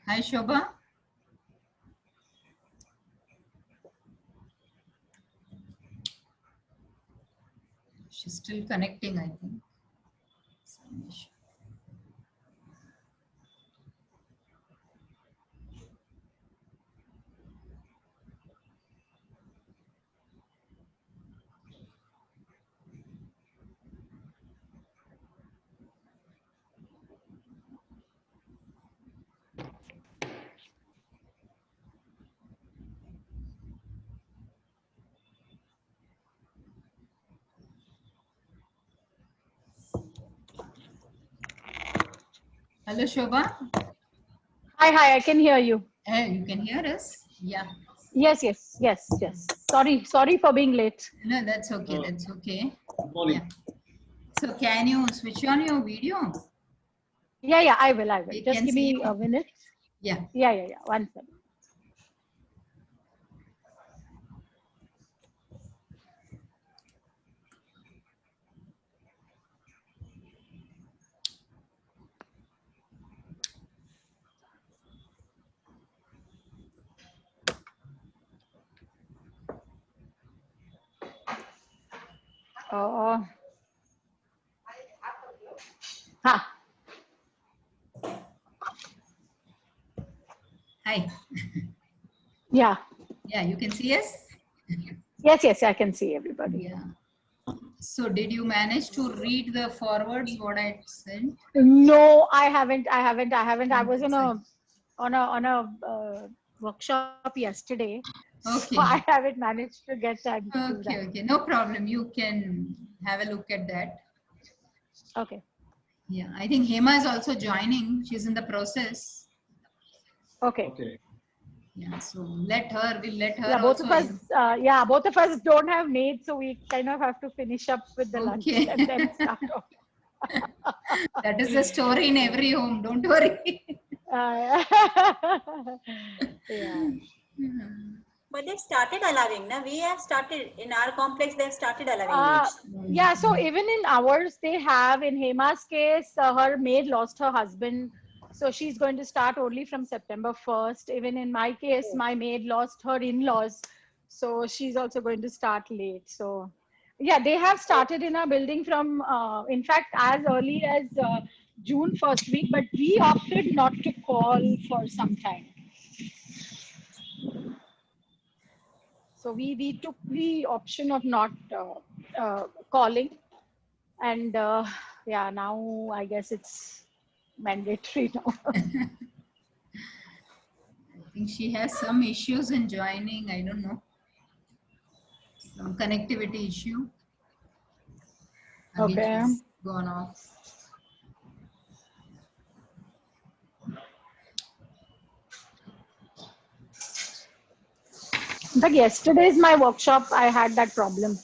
Hi, Shobha. She's still connecting, I think. Some issue. Hello, Shobha. Hi, I can hear you. Hey, you can hear us? Yeah. Yes. Sorry for being late. No, that's okay. That's okay. Morning. Yeah. So can you switch on your video? Yeah, I will. We Just can give see me you. a minute. Yeah. Yeah. 1 second. Oh, ha. Hi. Yeah. Yeah, you can see us? Yes, I can see everybody. Yeah. So did you manage to read the forwards what I sent? No, I haven't. I was That's it. on a workshop yesterday, so I Okay. haven't managed to get time to do that. Okay. No problem. You can have a look at that. Okay. Yeah, I think Hema is also joining. She's in the process. Okay. Yeah, so we'll let Yeah, her also in. both of us don't have maids, so we kind of have to finish up with the lunch Okay. and then start off. That is the story in every home. Don't worry. Uh, yeah. But they've started allowing. Now we have started in our complex. They've started allowing maids. Yeah, so even in ours, they have. In Hema's case, her maid lost her husband, so she's going to start only from September 1st. Even in my case, my maid lost her in-laws, so she's also going to start late. So, yeah, they have started in our building from, in fact, as early as June first week, but we opted not to call for some time. So we took the option of not calling, and yeah, now I guess it's mandatory now. I think she has some issues in joining. I don't know. Some connectivity issue. Again, Okay. she's gone off. In fact, yesterday's my workshop, I had that problem.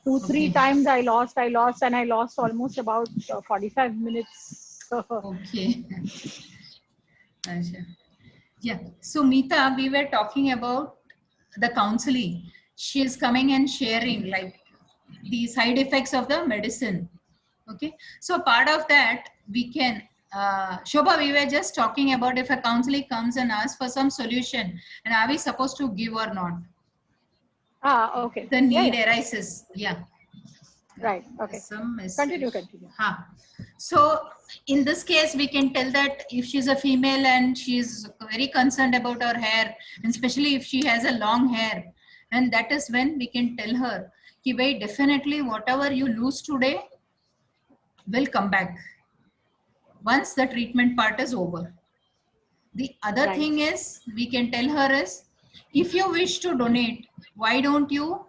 Three Okay. times I lost, and I lost almost about 45 minutes. Okay. Acha. Yeah. So Meeta, we were talking about the counseling. She is coming and sharing like the side effects of the medicine. Okay. So part of that we can, Shobha, we were just talking about if a counselor comes and asks for some solution and are we supposed to give or not? Okay. The need Yeah. arises. Yeah. Right. Okay. Some message. Continue. So in this case, we can tell that if she's a female and she's very concerned about her hair, and especially if she has a long hair, and that is when we can tell her, ki bhai, definitely whatever you lose today will come back once the treatment part is over. The other Right. thing is we can tell her is, if you wish to donate, why don't you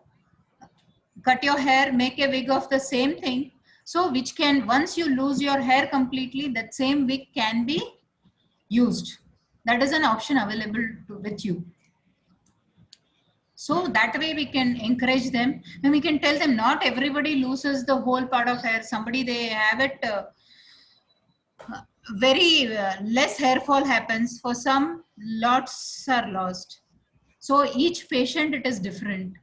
cut your hair, make a wig of the same thing. So which can, once you lose your hair completely, that same wig can be used. That is an option available with you. So that way we can encourage them and we can tell them not everybody loses the whole part of hair. Somebody they have it very less hair fall happens. For some, lots are lost. So each patient it is different.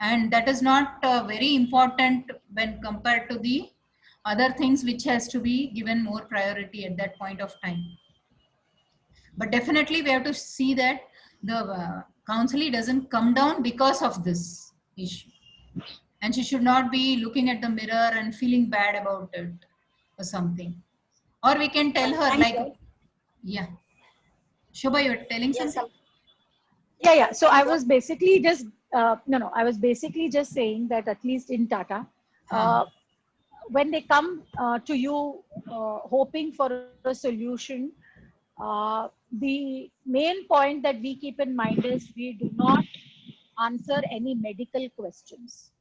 And that is not very important when compared to the other things which has to be given more priority at that point of time. But definitely we have to see that the counseling doesn't come down because of this issue. And she should not be looking at the mirror and feeling bad about it or something. Or we can tell her Sometimes, like, yeah. Shobha, you're telling yes, something? Yeah. So I was basically just no. I was basically just saying that at least in Tata, Huh. when they come to you hoping for a solution, the main point that we keep in mind is we do not answer any medical questions.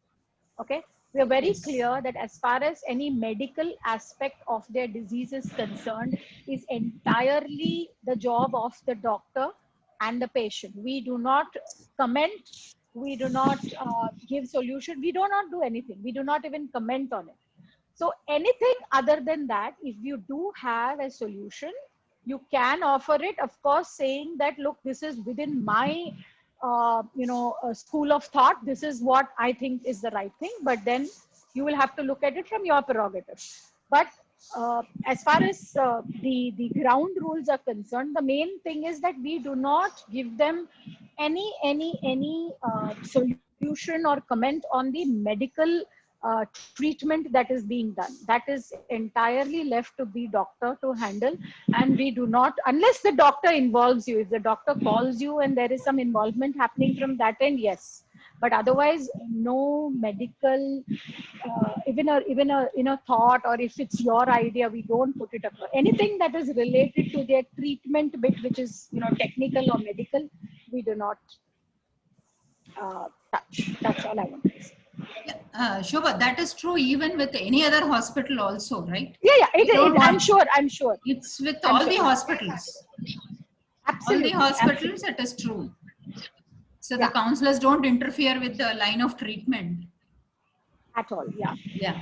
Okay, we are very Yes. clear that as far as any medical aspect of their disease is concerned, is entirely the job of the doctor and the patient. We do not comment, we do not give solution, we do not do anything, we do not even comment on it. So anything other than that, if you do have a solution, you can offer it, of course, saying that, look, this is within my, school of thought. This is what I think is the right thing. But then you will have to look at it from your prerogative. But as far as the ground rules are concerned, the main thing is that we do not give them any solution or comment on the medical treatment that is being done. That is entirely left to the doctor to handle. And we do not, unless the doctor involves you, if the doctor calls you and there is some involvement happening from that end, yes. But otherwise, no medical, even a thought, or if it's your idea, we don't put it up. Anything that is related to their treatment bit, which is technical or medical, we do not touch. That's all I want to say. Shobha, that is true even with any other hospital also, right? Yeah, We don't I'm want, sure. I'm sure. it's with I'm all sure. the hospitals. All the Absolutely. hospitals, Absolutely. it is true. So the Yeah, counselors don't interfere with the line of treatment. at all. Yeah. Yeah.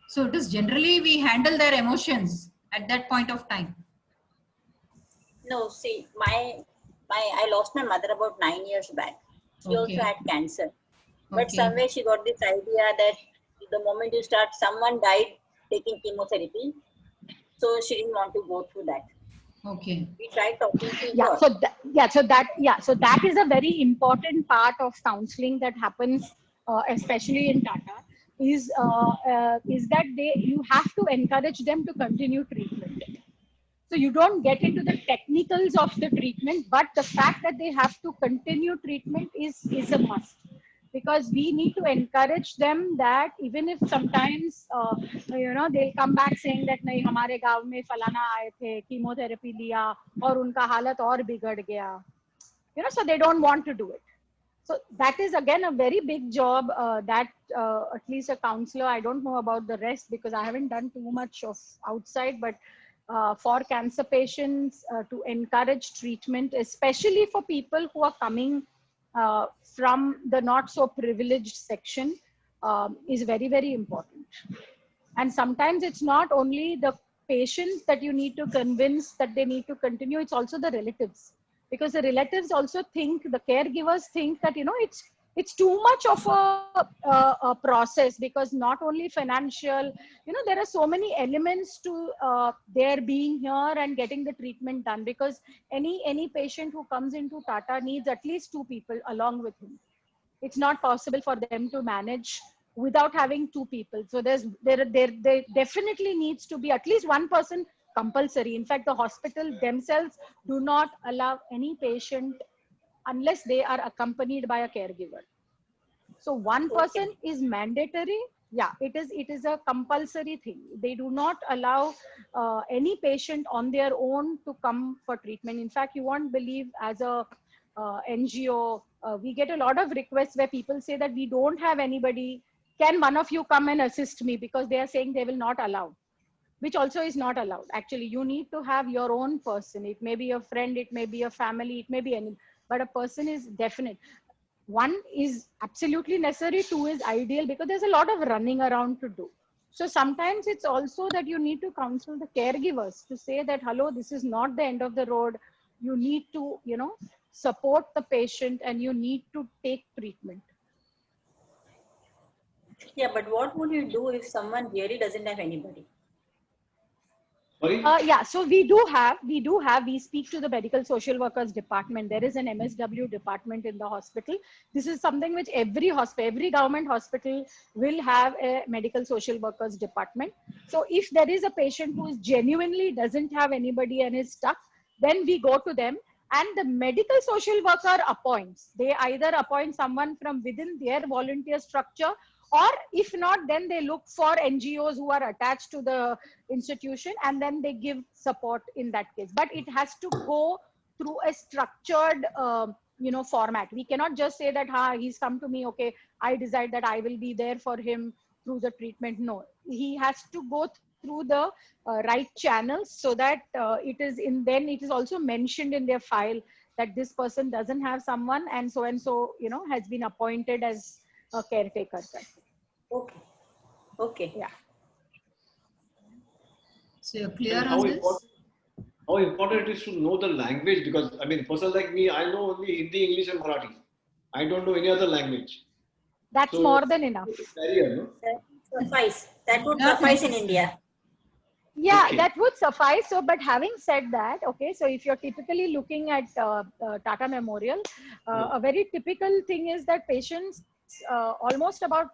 So it is generally we handle their emotions at that point of time. no, see, I lost my mother about 9 years back. She also Okay. had cancer. But Okay. somewhere she got this idea that the moment you start, someone died taking chemotherapy. So she didn't want to go through that. Okay. We tried talking to Yeah. her. So that is a very important part of counseling that happens, especially in Tata, is that you have to encourage them to continue treatment. So you don't get into the technicals of the treatment, but the fact that they have to continue treatment is a must, because we need to encourage them that even if sometimes they'll come back saying that nahi hamare gaon mein falana aaye the chemotherapy liya aur unka halat aur bigad gaya, so they don't want to do it. So that is again a very big job that at least a counselor, I don't know about the rest because I haven't done too much of outside, but for cancer patients to encourage treatment, especially for people who are coming from the not so privileged section, is very, very important. And sometimes it's not only the patients that you need to convince that they need to continue, it's also the relatives, because the relatives also think, the caregivers think that it's too much of a process, because not only financial, there are so many elements to their being here and getting the treatment done, because any patient who comes into Tata needs at least two people along with him. It's not possible for them to manage without having two people. So there definitely needs to be at least one person compulsory. In fact, the hospital themselves do not allow any patient unless they are accompanied by a caregiver. So one person Okay. is mandatory. Yeah, it is a compulsory thing. They do not allow any patient on their own to come for treatment. In fact, you won't believe, as a NGO, we get a lot of requests where people say that we don't have anybody. Can one of you come and assist me? Because they are saying they will not allow, which also is not allowed. Actually, you need to have your own person. It may be a friend, it may be a family, it may be any, but a person is definite. One is absolutely necessary, two is ideal, because there's a lot of running around to do. So sometimes it's also that you need to counsel the caregivers to say that, hello, this is not the end of the road. You need to, support the patient and you need to take treatment. Yeah, but what would you do if someone really doesn't have anybody? Sorry? Yeah, so we speak to the medical social workers department. There is an MSW department in the hospital. This is something which every government hospital will have a medical social workers department. So if there is a patient who is genuinely doesn't have anybody and is stuck, then we go to them, and the medical social worker appoints. They either appoint someone from within their volunteer structure, or if not, then they look for NGOs who are attached to the institution, and then they give support in that case. But it has to go through a structured format. We cannot just say that he's come to me, okay, I decide that I will be there for him through the treatment. No, he has to go through the right channels, so that it is also mentioned in their file that this person doesn't have someone, and so has been appointed as a caretaker. Okay. Okay. Yeah. So you're clear And on this? how important it is to know the language, because I mean, person like me, I know only Hindi, English, and Marathi. I don't know any other language. That's So, more than enough. Barrier, no? That would suffice. That would Not suffice in necessary. India. Yeah, Okay. that would suffice. So, but having said that, okay, so if you're typically looking at Tata Memorial, a very typical thing is that patients, almost about,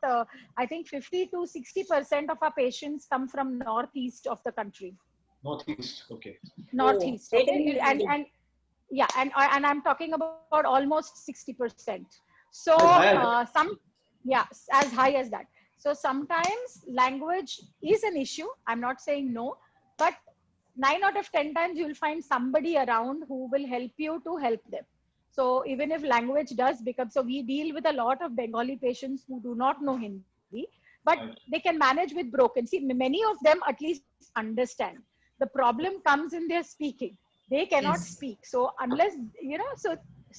I think 50 to 60% of our patients come from northeast of the country. Northeast. Okay. Northeast, they okay, don't need Hindi. and yeah, and I'm talking about almost 60%. So As high as as high as that. So sometimes language is an issue. I'm not saying no, but 9 out of 10 times you'll find somebody around who will help you to help them. So even if language does become, so we deal with a lot of Bengali patients who do not know Hindi, but Right. they can manage with broken. See, many of them at least understand. The problem comes in their speaking. They cannot Yes. speak. So unless,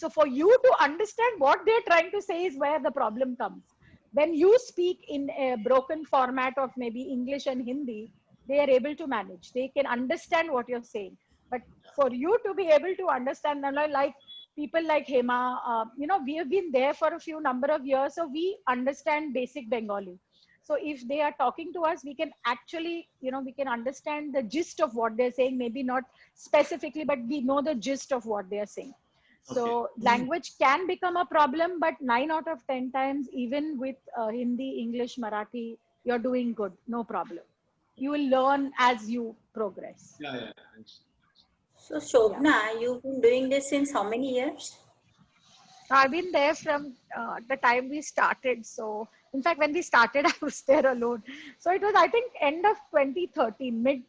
so for you to understand what they're trying to say is where the problem comes. When you speak in a broken format of maybe English and Hindi, they are able to manage. They can understand what you're saying. But for you to be able to understand, like people like Hema, we have been there for a few number of years, so we understand basic Bengali. So if they are talking to us, we can actually, we can understand the gist of what they're saying, maybe not specifically, but we know the gist of what they are saying. So language can become a problem, but 9 out of 10 times, even with Hindi, English, Marathi, you're doing good, no problem. You will learn as you progress. Yeah. So Shobna, you've been doing this since how many years? I've been there from the time we started. So in fact, when we started, I was there alone. So it was, I think, end of 2013,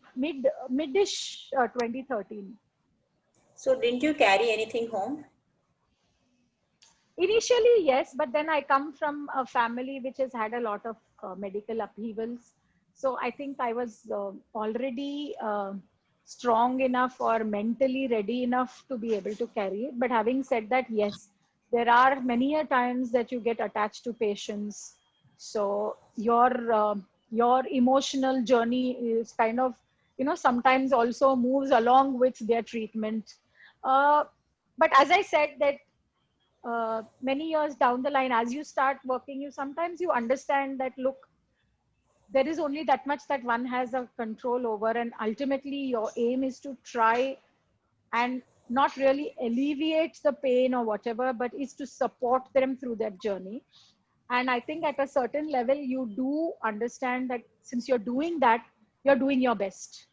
mid-ish 2013. So didn't you carry anything home? Initially, yes, but then I come from a family which has had a lot of medical upheavals. So I think I was already strong enough or mentally ready enough to be able to carry it. But having said that, yes, there are many a times that you get attached to patients. So your emotional journey is kind of, sometimes also moves along with their treatment. But as I said that, many years down the line, as you start working, you understand that, look, there is only that much that one has a control over, and ultimately your aim is to try and not really alleviate the pain or whatever, but is to support them through their journey. And I think at a certain level, you do understand that since you're doing that, you're doing your best.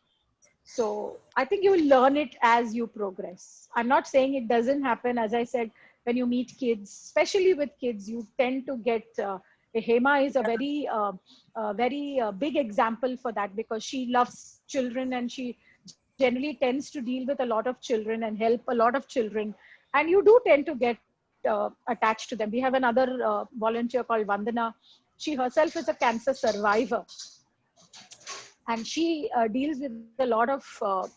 So I think you will learn it as you progress. I'm not saying it doesn't happen. As I said, when you meet kids, especially with kids, you tend to get, Hema is a very big example for that, because she loves children and she generally tends to deal with a lot of children and help a lot of children. And you do tend to get attached to them. We have another volunteer called Vandana. She herself is a cancer survivor, and she deals with a lot of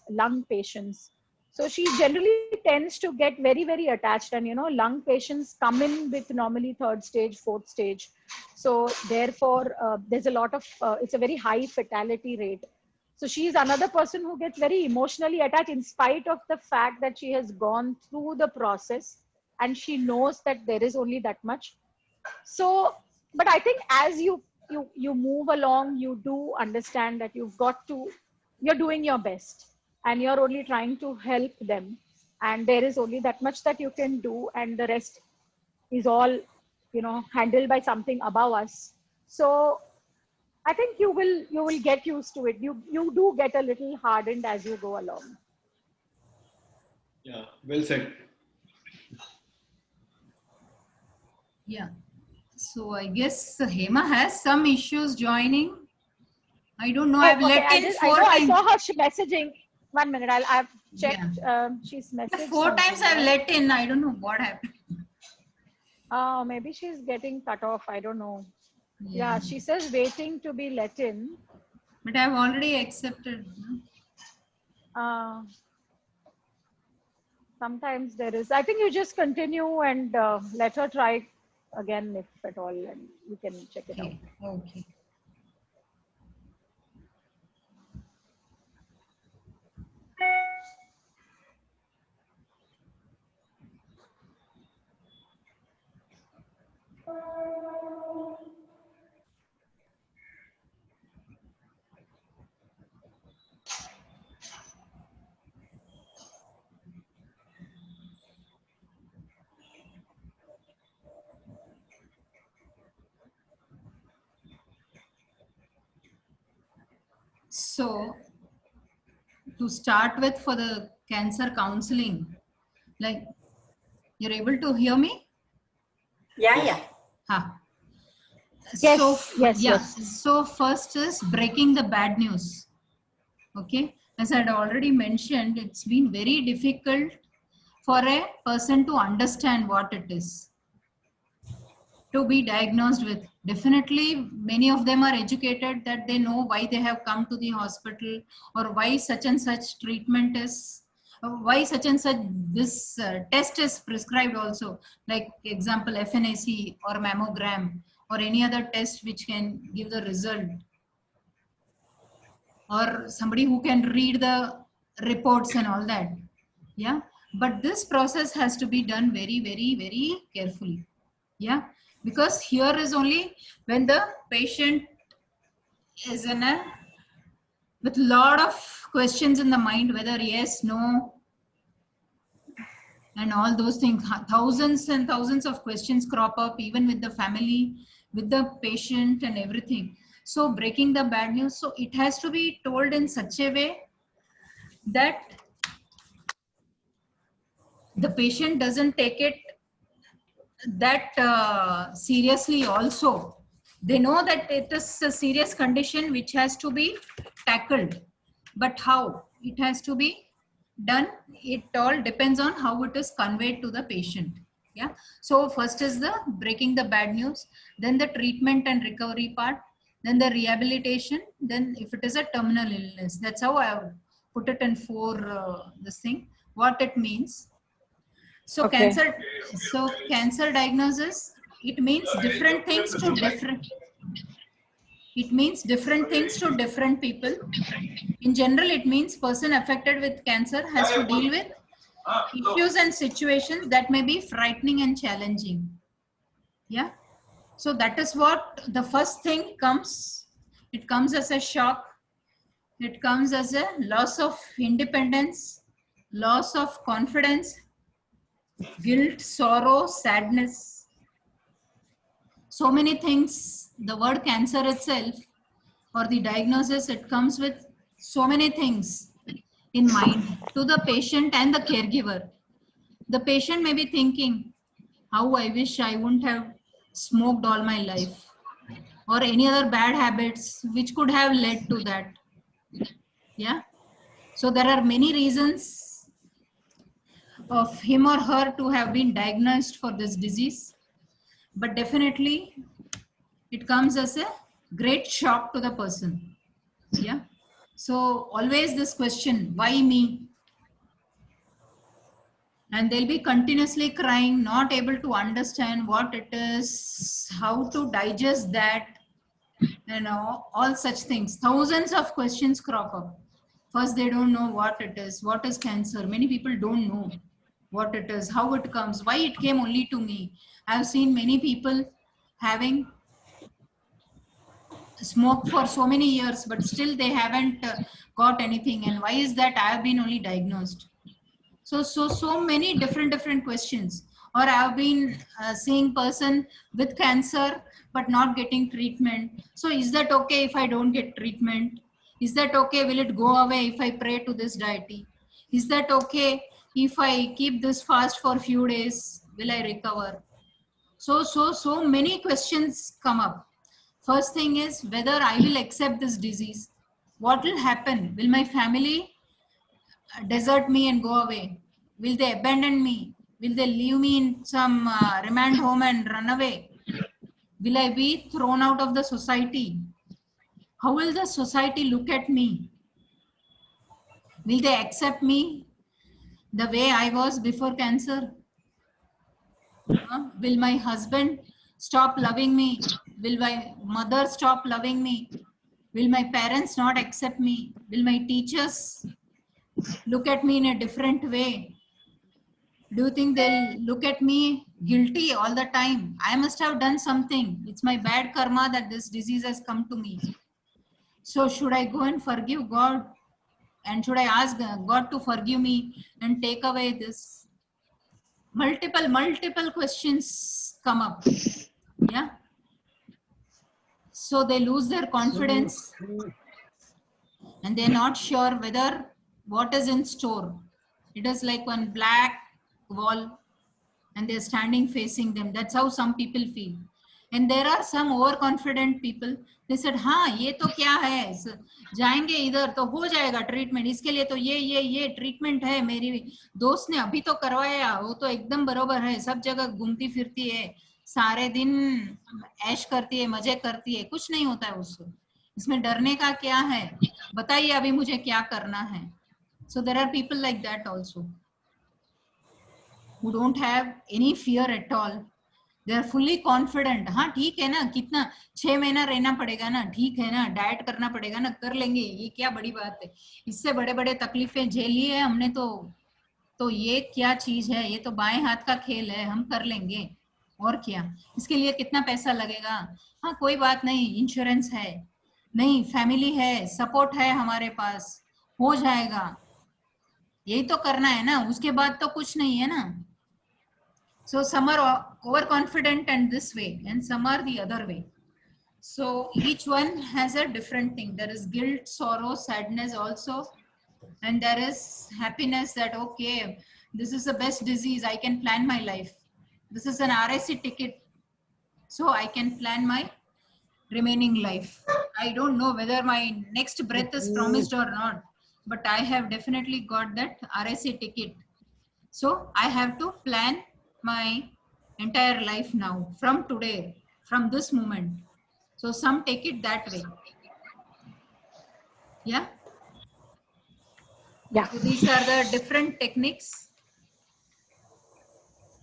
lung patients. So she generally tends to get very, very attached. And, lung patients come in with normally 3rd stage, 4th stage. So therefore, there's a lot of, it's a very high fatality rate. So she is another person who gets very emotionally attached in spite of the fact that she has gone through the process and she knows that there is only that much. So, but I think as you move along, you do understand that you've got to you're doing your best and you're only trying to help them. And there is only that much that you can do, and the rest is all, handled by something above us. So I think you will get used to it. You do get a little hardened as you go along. Yeah, well said. Yeah. So I guess Hema has some issues joining. I don't know. Oh, I've okay. let in I 4 know. I times. saw her messaging. 1 minute. I've checked. Yeah. She's messaged 4 times something, I've right? let in. I don't know what happened. Maybe she's getting cut off. I don't know. Yeah. Yeah, she says waiting to be let in. But I've already accepted. No? Sometimes there is. I think you just continue and let her try again if at all, and you can check it out. Okay. Okay. So, to start with, for the cancer counseling, like, you're able to hear me? Yeah, yeah. Huh. Yes, So, yes, yeah. yes. So, first is breaking the bad news. Okay. As I had already mentioned, it's been very difficult for a person to understand what it is to be diagnosed with. Definitely many of them are educated that they know why they have come to the hospital, or why such and such treatment is, why such and such this test is prescribed also, like example FNAC or mammogram or any other test which can give the result, or somebody who can read the reports and all that. Yeah, but this process has to be done very, very, very carefully. Yeah, because here is only when the patient is in a with lot of questions in the mind, whether yes, no, and all those things, thousands and thousands of questions crop up, even with the family, with the patient and everything. So breaking the bad news, so it has to be told in such a way that the patient doesn't take it that seriously also. They know that it is a serious condition which has to be tackled, but how it has to be done, it all depends on how it is conveyed to the patient. Yeah, so first is the breaking the bad news, then the treatment and recovery part, then the rehabilitation, then if it is a terminal illness. That's how I have put it in 4 this thing, what it means. So Okay. cancer diagnosis, it means different things to different, it means different things to different people. In general, it means person affected with cancer has to deal with issues and situations that may be frightening and challenging. Yeah. So that is what the first thing comes. It comes as a shock. It comes as a loss of independence, loss of confidence, guilt, sorrow, sadness. So many things. The word cancer itself, or the diagnosis, it comes with so many things in mind to the patient and the caregiver. The patient may be thinking, how I wish I wouldn't have smoked all my life, or any other bad habits which could have led to that. Yeah. So there are many reasons of him or her to have been diagnosed for this disease, but definitely it comes as a great shock to the person. Yeah. So always this question, why me? And they'll be continuously crying, not able to understand what it is, how to digest that, all such things. Thousands of questions crop up. First, they don't know what it is. What is cancer? Many people don't know what it is, how it comes, why it came only to me. I've seen many people having smoke for so many years, but still they haven't got anything. And why is that? I have been only diagnosed. So many different questions. Or I've been seeing person with cancer but not getting treatment. So is that okay if I don't get treatment? Is that okay? Will it go away if I pray to this deity? Is that okay if I keep this fast for few days? Will I recover? So many questions come up. First thing is whether I will accept this disease. What will happen? Will my family desert me and go away? Will they abandon me? Will they leave me in some remand home and run away? Will I be thrown out of the society? How will the society look at me? Will they accept me the way I was before cancer? Will my husband stop loving me? Will my mother stop loving me? Will my parents not accept me? Will my teachers look at me in a different way? Do you think they'll look at me guilty all the time? I must have done something. It's my bad karma that this disease has come to me. So should I go and forgive God? And should I ask God to forgive me and take away this? Multiple questions come up. Yeah. So they lose their confidence and they're not sure whether what is in store. It is like one black wall and they're standing facing them. That's how some people feel. And there are some overconfident people. They said, हाँ ये तो क्या है, जाएंगे इधर तो हो जाएगा ट्रीटमेंट, इसके लिए तो ये ट्रीटमेंट है, मेरी दोस्त ने अभी तो करवाया, वो तो एकदम बरोबर है, सब जगह घूमती फिरती है, सारे दिन ऐश करती है, मजे करती है, कुछ नहीं होता है उसको, इसमें डरने का क्या है, बताइए अभी मुझे क्या करना है. So there are people like that also, who don't have any fear at all. They are fully confident. हाँ ठीक है ना, कितना 6 महीना रहना पड़ेगा ना, ठीक है ना, डाइट करना पड़ेगा ना, कर लेंगे, ये क्या बड़ी बात है, इससे बड़े बड़े तकलीफें झेली है हमने तो ये क्या चीज है, ये तो बाएं हाथ का खेल है, हम कर लेंगे, और क्या, इसके लिए कितना पैसा लगेगा, हाँ कोई बात नहीं, इंश्योरेंस है, नहीं फैमिली है, सपोर्ट है हमारे पास, हो जाएगा, यही तो करना है ना, उसके बाद तो कुछ नहीं है ना. So some are overconfident and this way, and some are the other way. So each one has a different thing. There is guilt, sorrow, sadness also, and there is happiness that, okay, this is the best disease, I can plan my life. This is an RSC ticket, so I can plan my remaining life. I don't know whether my next breath is promised or not, but I have definitely got that RSC ticket. So I have to plan my entire life now, from today, from this moment. So some take it that way. Yeah. Yeah. So these are the different techniques.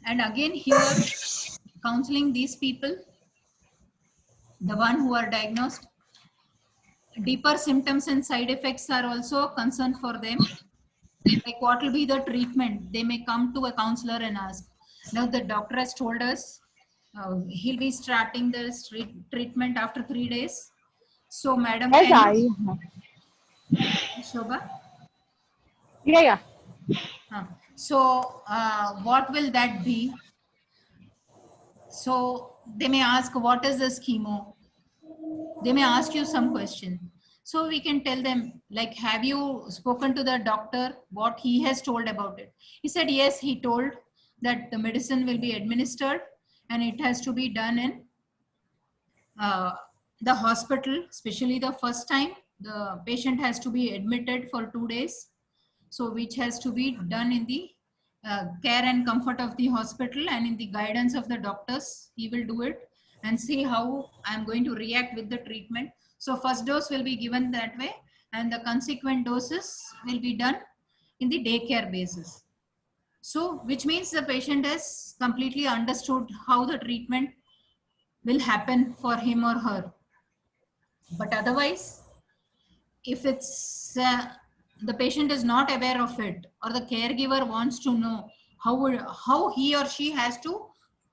And again here, counseling these people, the one who are diagnosed, deeper symptoms and side effects are also a concern for them. Like what will be the treatment? They may come to a counselor and ask. Now the doctor has told us he'll be starting this treatment after 3 days. So madam, Shobha? Yeah. So what will that be? So they may ask, what is this chemo? They may ask you some question. So we can tell them, like, have you spoken to the doctor, what he has told about it? He said, yes, he told that the medicine will be administered and it has to be done in the hospital, especially the first time. The patient has to be admitted for 2 days. So which has to be done in the care and comfort of the hospital and in the guidance of the doctors. He will do it and see how I'm going to react with the treatment. So first dose will be given that way and the consequent doses will be done in the daycare basis. So which means the patient has completely understood how the treatment will happen for him or her. But otherwise, if it's the patient is not aware of it, or the caregiver wants to know how he or she has to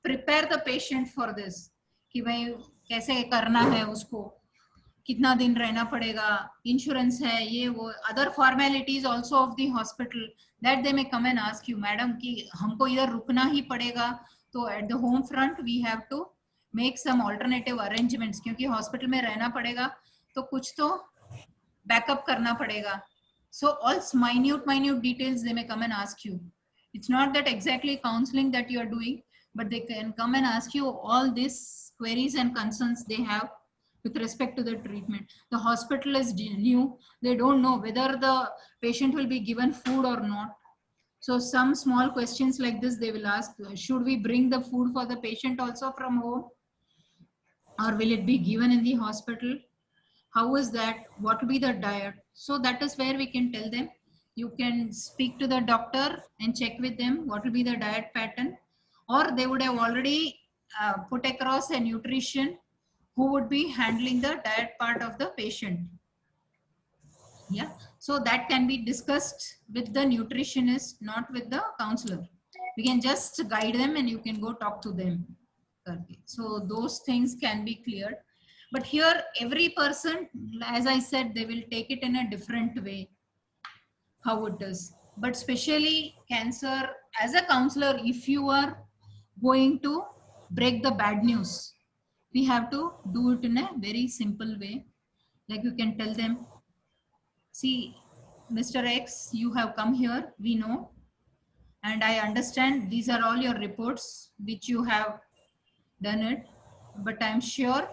prepare the patient for this, कि भाई कैसे करना है उसको, कितना दिन रहना पड़ेगा, इंश्योरेंस है, ये वो other formalities also of the hospital, that they may come and ask you madam कि हमको इधर रुकना ही पड़ेगा, तो at the home front we have to make some alternative arrangements, क्योंकि हॉस्पिटल में रहना पड़ेगा तो कुछ तो बैकअप करना पड़ेगा. So all minute details they may come and ask you. It's not that exactly counseling that you are doing, but they can come and ask you all these queries and concerns they have with respect to the treatment. The hospital is new. They don't know whether the patient will be given food or not. So some small questions like this they will ask. Should we bring the food for the patient also from home? Or will it be given in the hospital? How is that? What will be the diet? So that is where we can tell them. You can speak to the doctor and check with them what will be the diet pattern, or they would have already put across a nutrition who would be handling the diet part of the patient. Yeah, so that can be discussed with the nutritionist, not with the counselor. We can just guide them and you can go talk to them. Okay. So those things can be cleared. But here, every person, as I said, they will take it in a different way, how it is. But especially cancer, as a counselor, if you are going to break the bad news, we have to do it in a very simple way. Like you can tell them, see, Mr. X, you have come here, we know, and I understand these are all your reports which you have done it, but I'm sure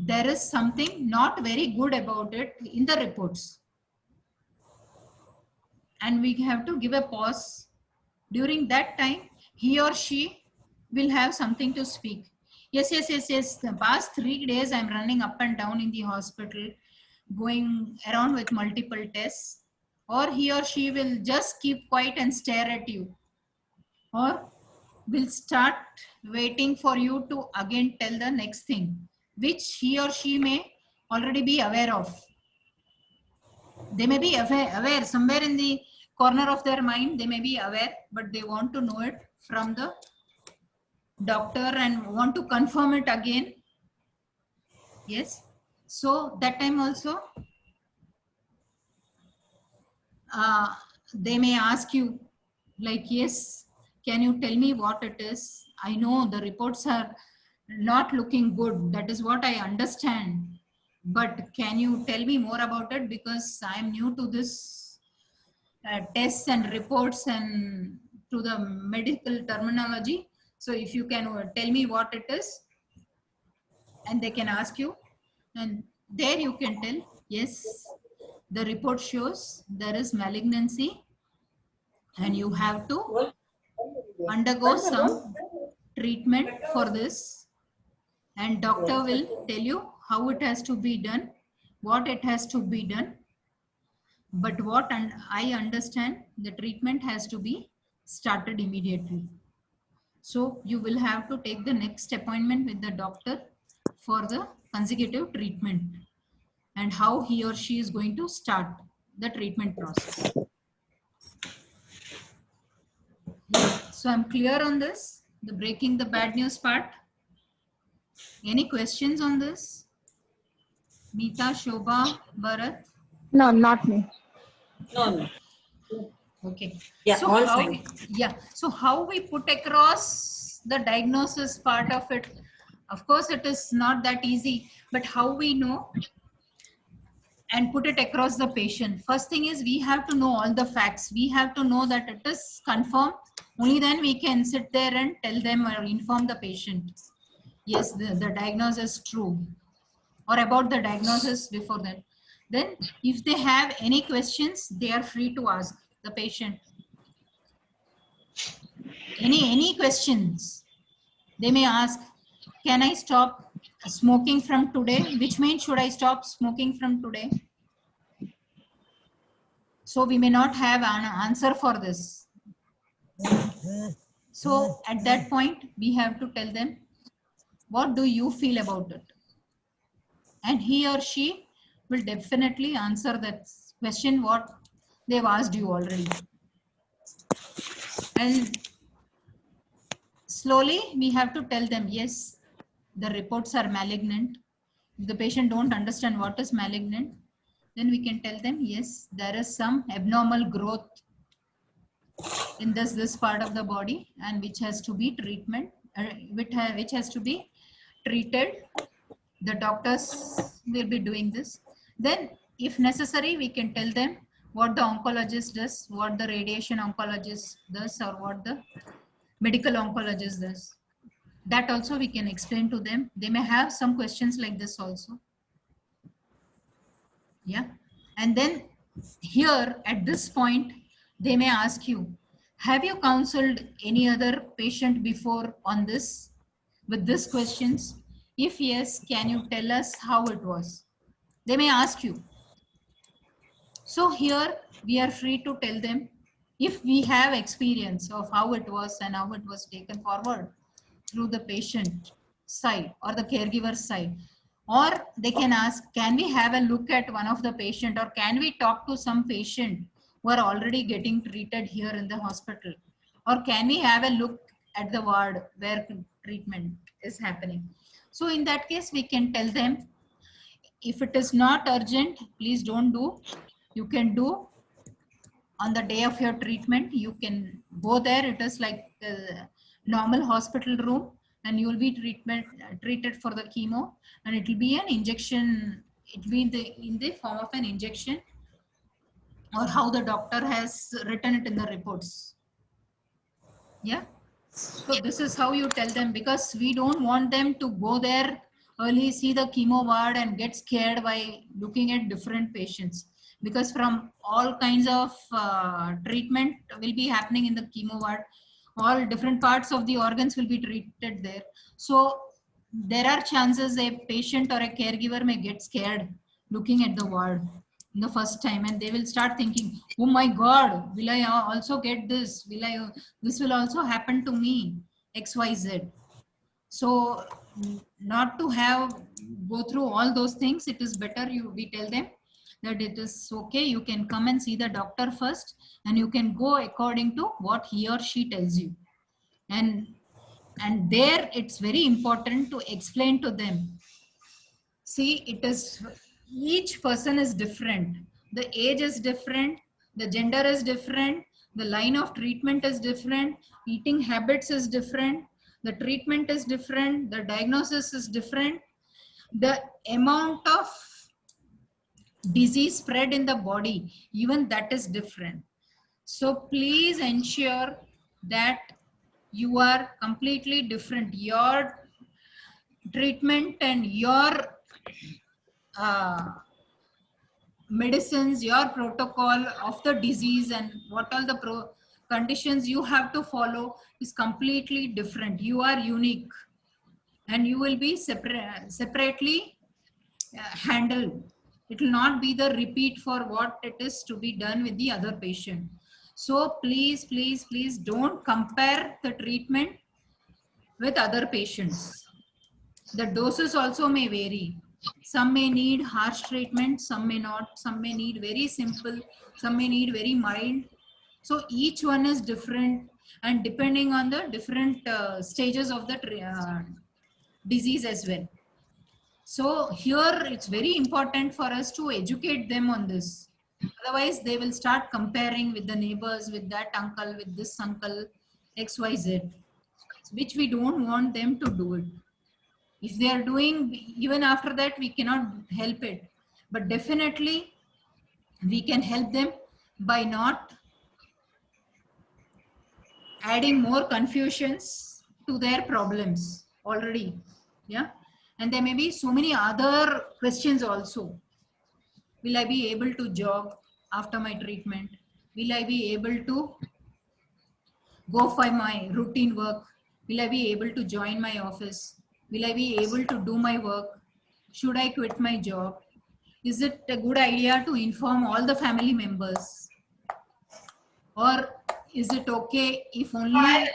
there is something not very good about it in the reports, and we have to give a pause. During that time, he or she will have something to speak. Yes, the past 3 days I'm running up and down in the hospital, going around with multiple tests. Or he or she will just keep quiet and stare at you, or will start waiting for you to again tell the next thing, which he or she may already be aware of. They may be aware somewhere in the corner of their mind, they may be aware, but they want to know it from the doctor and want to confirm it again. Yes. So that time also, they may ask you like, yes, can you tell me what it is? I know the reports are not looking good. That is what I understand. But can you tell me more about it? Because I'm new to this tests and reports and to the medical terminology. So if you can tell me what it is, and they can ask you, and there you can tell, yes, the report shows there is malignancy and you have to undergo some treatment for this, and doctor will tell you how it has to be done, what it has to be done. But what I understand, the treatment has to be started immediately. So you will have to take the next appointment with the doctor for the consecutive treatment and how he or she is going to start the treatment process. So I'm clear on this, the breaking the bad news part. Any questions on this? Meeta, Shobha, Bharat? No, not me. No. Okay. Yeah, So all how fine. so how we put across the diagnosis part of it? Of course, it is not that easy, but how we know and put it across the patient? First thing is we have to know all the facts. We have to know that it is confirmed. Only then we can sit there and tell them or inform the patient. Yes, the diagnosis is true, or about the diagnosis before that. Then if they have any questions, they are free to ask the patient. Any questions they may ask. Can I stop smoking from today? Which means should I stop smoking from today? So we may not have an answer for this. So at that point, we have to tell them, what do you feel about it? And he or she will definitely answer that question what they've asked you already. And slowly we have to tell them, yes, the reports are malignant. If the patient don't understand what is malignant, then we can tell them, yes, there is some abnormal growth in this part of the body, and which has to be which has to be treated. The doctors will be doing this. Then if necessary, we can tell them what the oncologist does, what the radiation oncologist does, or what the medical oncologist does. That also we can explain to them. They may have some questions like this also. Yeah. And then here at this point, they may ask you, have you counseled any other patient before on this with these questions? If yes, can you tell us how it was? They may ask you. So here we are free to tell them if we have experience of how it was and how it was taken forward through the patient side or the caregiver side. Or they can ask, can we have a look at one of the patient, or can we talk to some patient who are already getting treated here in the hospital? Or can we have a look at the ward where treatment is happening? So in that case, we can tell them, if it is not urgent, please don't do. You can do on the day of your treatment. You can go there. It is like a normal hospital room, and you will be treated for the chemo, and it will be an injection. It will be in the form of an injection, or how the doctor has written it in the reports. Yeah. So this is how you tell them, because we don't want them to go there early, see the chemo ward and get scared by looking at different patients, because from all kinds of treatment will be happening in the chemo ward. All different parts of the organs will be treated there. So there are chances a patient or a caregiver may get scared looking at the ward in the first time, and they will start thinking, oh my God, will I also get this? This will also happen to me, XYZ. So not to go through all those things, it is better we tell them that it is okay, you can come and see the doctor first, and you can go according to what he or she tells you. And there it's very important to explain to them. See, each person is different. The age is different, the gender is different, the line of treatment is different, eating habits is different, the treatment is different, the diagnosis is different, the amount of disease spread in the body, even that is different. So please ensure that you are completely different. Your treatment and your medicines, your protocol of the disease, and what all the conditions you have to follow is completely different. You are unique, and you will be separately handled. It will not be the repeat for what it is to be done with the other patient. So please, please, please don't compare the treatment with other patients. The doses also may vary. Some may need harsh treatment, some may not. Some may need very simple, some may need very mild. So each one is different, and depending on the different stages of the disease as well. So here it's very important for us to educate them on this. Otherwise, they will start comparing with the neighbors, with that uncle, with this uncle, XYZ, which we don't want them to do it. If they are doing, even after that, we cannot help it. But definitely, we can help them by not adding more confusions to their problems already. Yeah. And there may be so many other questions also. Will I be able to jog after my treatment? Will I be able to go for my routine work? Will I be able to join my office? Will I be able to do my work? Should I quit my job? Is it a good idea to inform all the family members? Or is it okay if only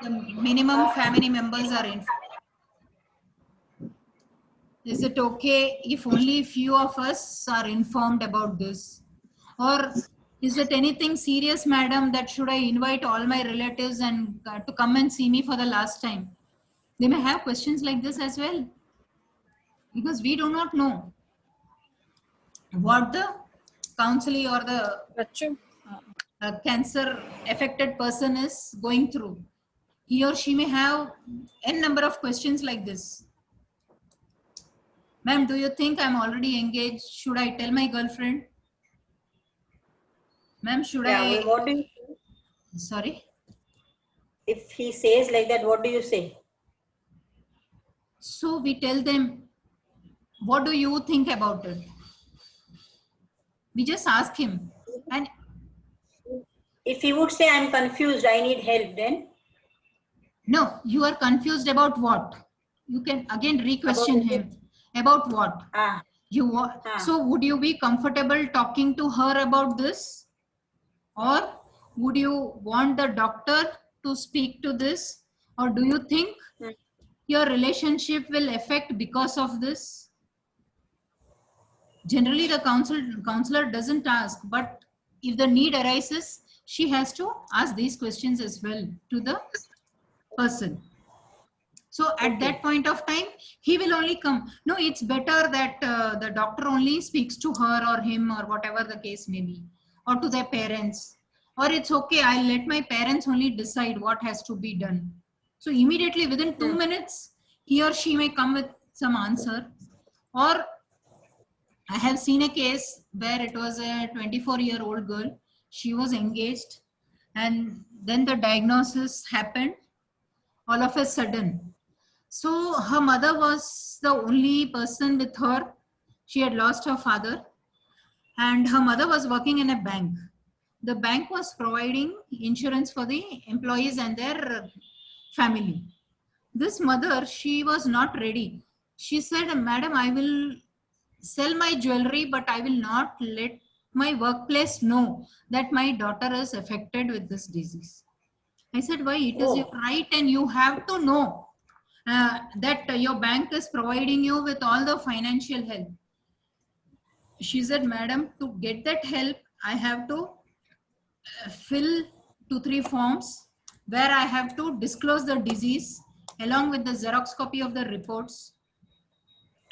the minimum family members are informed? Is it okay if only few of us are informed about this? Or is it anything serious, madam, that should I invite all my relatives and to come and see me for the last time? They may have questions like this as well. because we do not know what the counselee or the cancer affected person is going through. He or she may have n number of questions like this. Ma'am, do you think I'm already engaged? Should I tell my girlfriend? Ma'am, should I? What do you say? Sorry. If he says like that, what do you say? So we tell them, what do you think about it? We just ask him. And If he would say, I'm confused, I need help, then? no, you are confused about what? You can again re-question him. About what? Ah, So would you be comfortable talking to her about this? Or would you want the doctor to speak to this? Or do you think your relationship will affect because of this? Generally, the counselor doesn't ask, but if the need arises, she has to ask these questions as well to the person. So at that point of time, he will only come. No, it's better that the doctor only speaks to her or him or whatever the case may be, or to their parents. Or it's okay, I'll let my parents only decide what has to be done. So immediately within 2 minutes, he or she may come with some answer. Or I have seen a case where it was a 24-year-old girl. She was engaged and then the diagnosis happened all of a sudden. So her mother was the only person with her. She had lost her father and her mother was working in a bank. The bank was providing insurance for the employees and their family. This mother, she was not ready. She said, Madam, I will sell my jewelry, but I will not let my workplace know that my daughter is affected with this disease. I said, why? It is your right and you have to know that your bank is providing you with all the financial help. She said, Madam, to get that help, I have to fill 2-3 forms where I have to disclose the disease along with the Xerox copy of the reports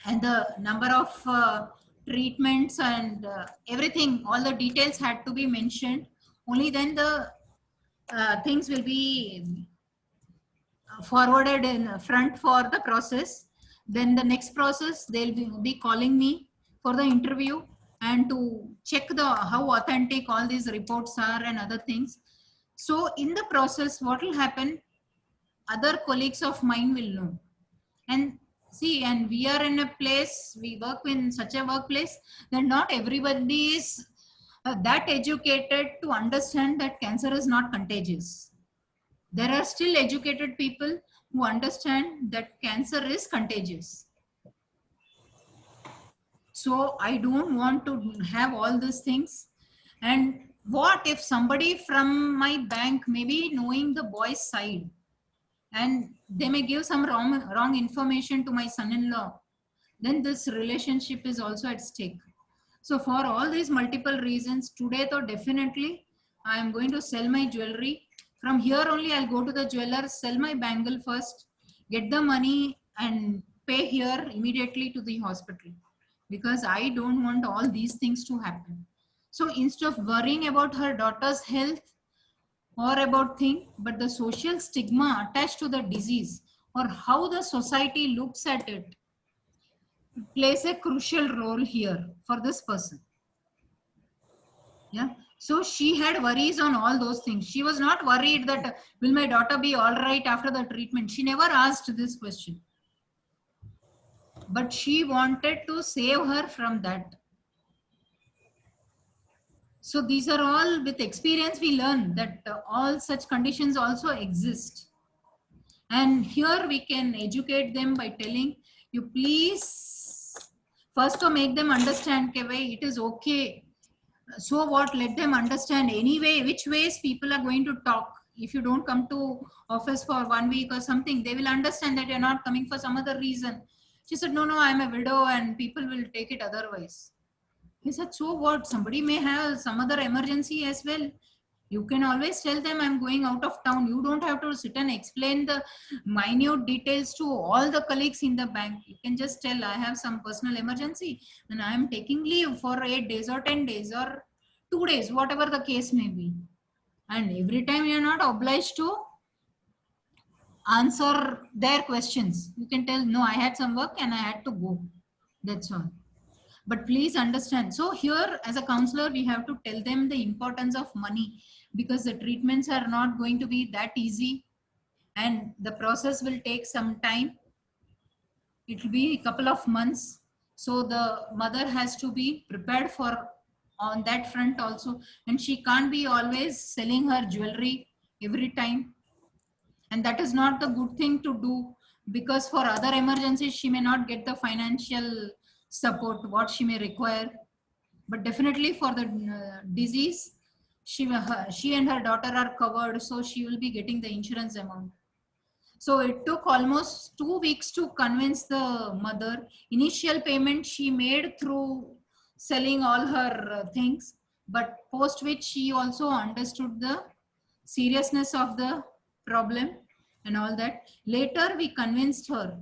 and the number of treatments and everything, all the details had to be mentioned. Only then the things will be forwarded in front for the process. Then the next process, they'll be calling me for the interview and to check how authentic all these reports are and other things. So in the process, what will happen, other colleagues of mine will know. And see, and we are in a place, we work in such a workplace that not everybody is that educated to understand that cancer is not contagious. There are still educated people who understand that cancer is contagious. So I don't want to have all these things. And what if somebody from my bank maybe knowing the boy's side and they may give some wrong information to my son-in-law, then this relationship is also at stake. So for all these multiple reasons, today though definitely I am going to sell my jewelry. From here only I'll go to the jeweler, sell my bangle first, get the money and pay here immediately to the hospital, because I don't want all these things to happen. So instead of worrying about her daughter's health or about thing, but the social stigma attached to the disease or how the society looks at it plays a crucial role here for this person. Yeah. So she had worries on all those things. She was not worried that will my daughter be all right after the treatment. She never asked this question. But she wanted to save her from that. So these are all, with experience we learn that all such conditions also exist. And here we can educate them by telling you, please first to make them understand it is okay. So what, let them understand anyway which ways people are going to talk. If you don't come to office for 1 week or something, they will understand that you're not coming for some other reason. She said, no, I'm a widow and people will take it otherwise. He said, so what, somebody may have some other emergency as well. You can always tell them I'm going out of town. You don't have to sit and explain the minute details to all the colleagues in the bank. You can just tell I have some personal emergency and I am taking leave for 8 days or 10 days or 2 days, whatever the case may be. And every time you're not obliged to answer their questions. You can tell, no, I had some work and I had to go. That's all. But please understand. So here as a counselor, we have to tell them the importance of money, because the treatments are not going to be that easy and the process will take some time. It will be a couple of months. So the mother has to be prepared for on that front also. And she can't be always selling her jewelry every time. And that is not the good thing to do, because for other emergencies, she may not get the financial support what she may require. But definitely for the disease, she and her daughter are covered, so she will be getting the insurance amount. So it took almost 2 weeks to convince the mother. Initial payment she made through selling all her things, but post which she also understood the seriousness of the problem and all that. Later we convinced her,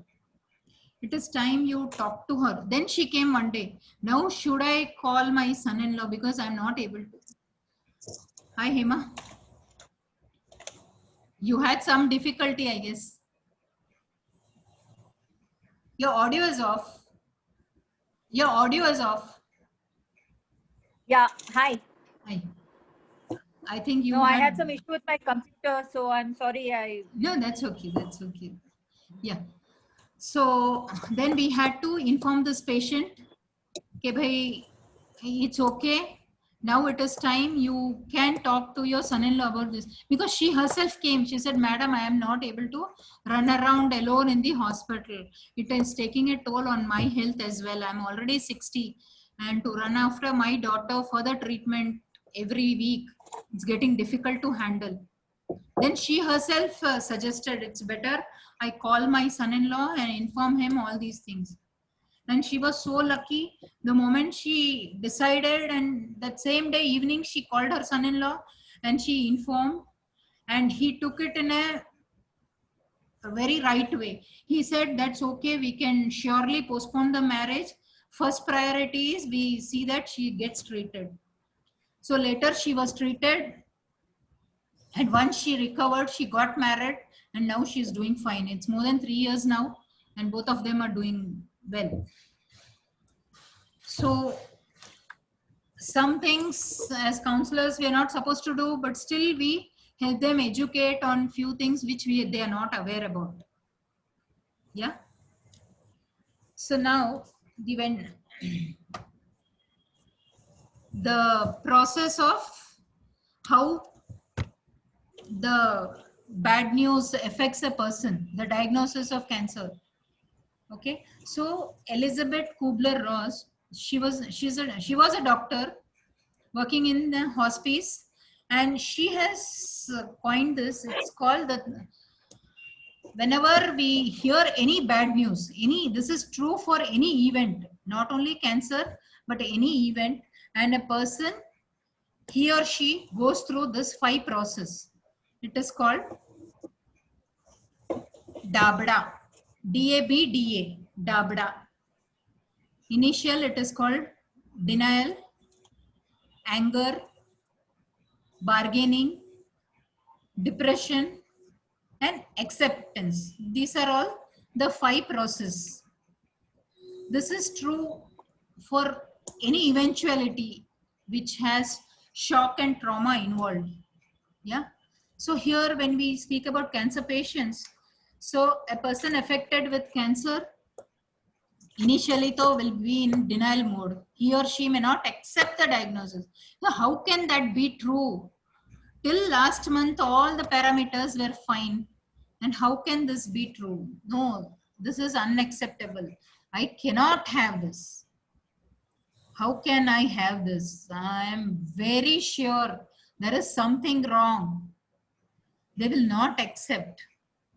it is time you talk to her. Then she came one day. Now should I call my son-in-law because I'm not able to. Hi Hema. You had some difficulty, I guess. Your audio is off. Your audio is off. Yeah, hi. Hi. I think you No, I had some issue with my computer, so I'm sorry. No, that's okay. That's okay. Yeah. So then we had to inform this patient, okay, bhai, it's okay. Now it is time you can talk to your son-in-law about this, because she herself came. She said, Madam, I am not able to run around alone in the hospital. It is taking a toll on my health as well. I'm already 60 and to run after my daughter for the treatment every week, it's getting difficult to handle. Then she herself suggested it's better I call my son-in-law and inform him all these things. And she was so lucky. The moment she decided, and that same day evening, she called her son-in-law and she informed, and he took it in a very right way. He said, that's okay, we can surely postpone the marriage. First priority is we see that she gets treated. So later she was treated, and once she recovered, she got married, and now she's doing fine. It's more than 3 years now, and both of them are doing well. So some things as counselors we are not supposed to do, but still we help them educate on few things which they are not aware about. Yeah. So now the process of how the bad news affects a person, the diagnosis of cancer. Okay, so Elizabeth Kubler-Ross, she was a doctor working in the hospice, and she has coined this. It's called that whenever we hear any bad news, this is true for any event, not only cancer, but any event, and a person, he or she goes through this 5 process. It is called DABDA, D-A-B-D-A, DABDA. Initial, it is called denial, anger, bargaining, depression, and acceptance. These are all the 5 processes. This is true for any eventuality which has shock and trauma involved. Yeah. So here when we speak about cancer patients, so a person affected with cancer initially though will be in denial mode. He or she may not accept the diagnosis. So how can that be true? Till last month all the parameters were fine, and how can this be true? No, this is unacceptable. I cannot have this. How can I have this? I am very sure there is something wrong. They will not accept.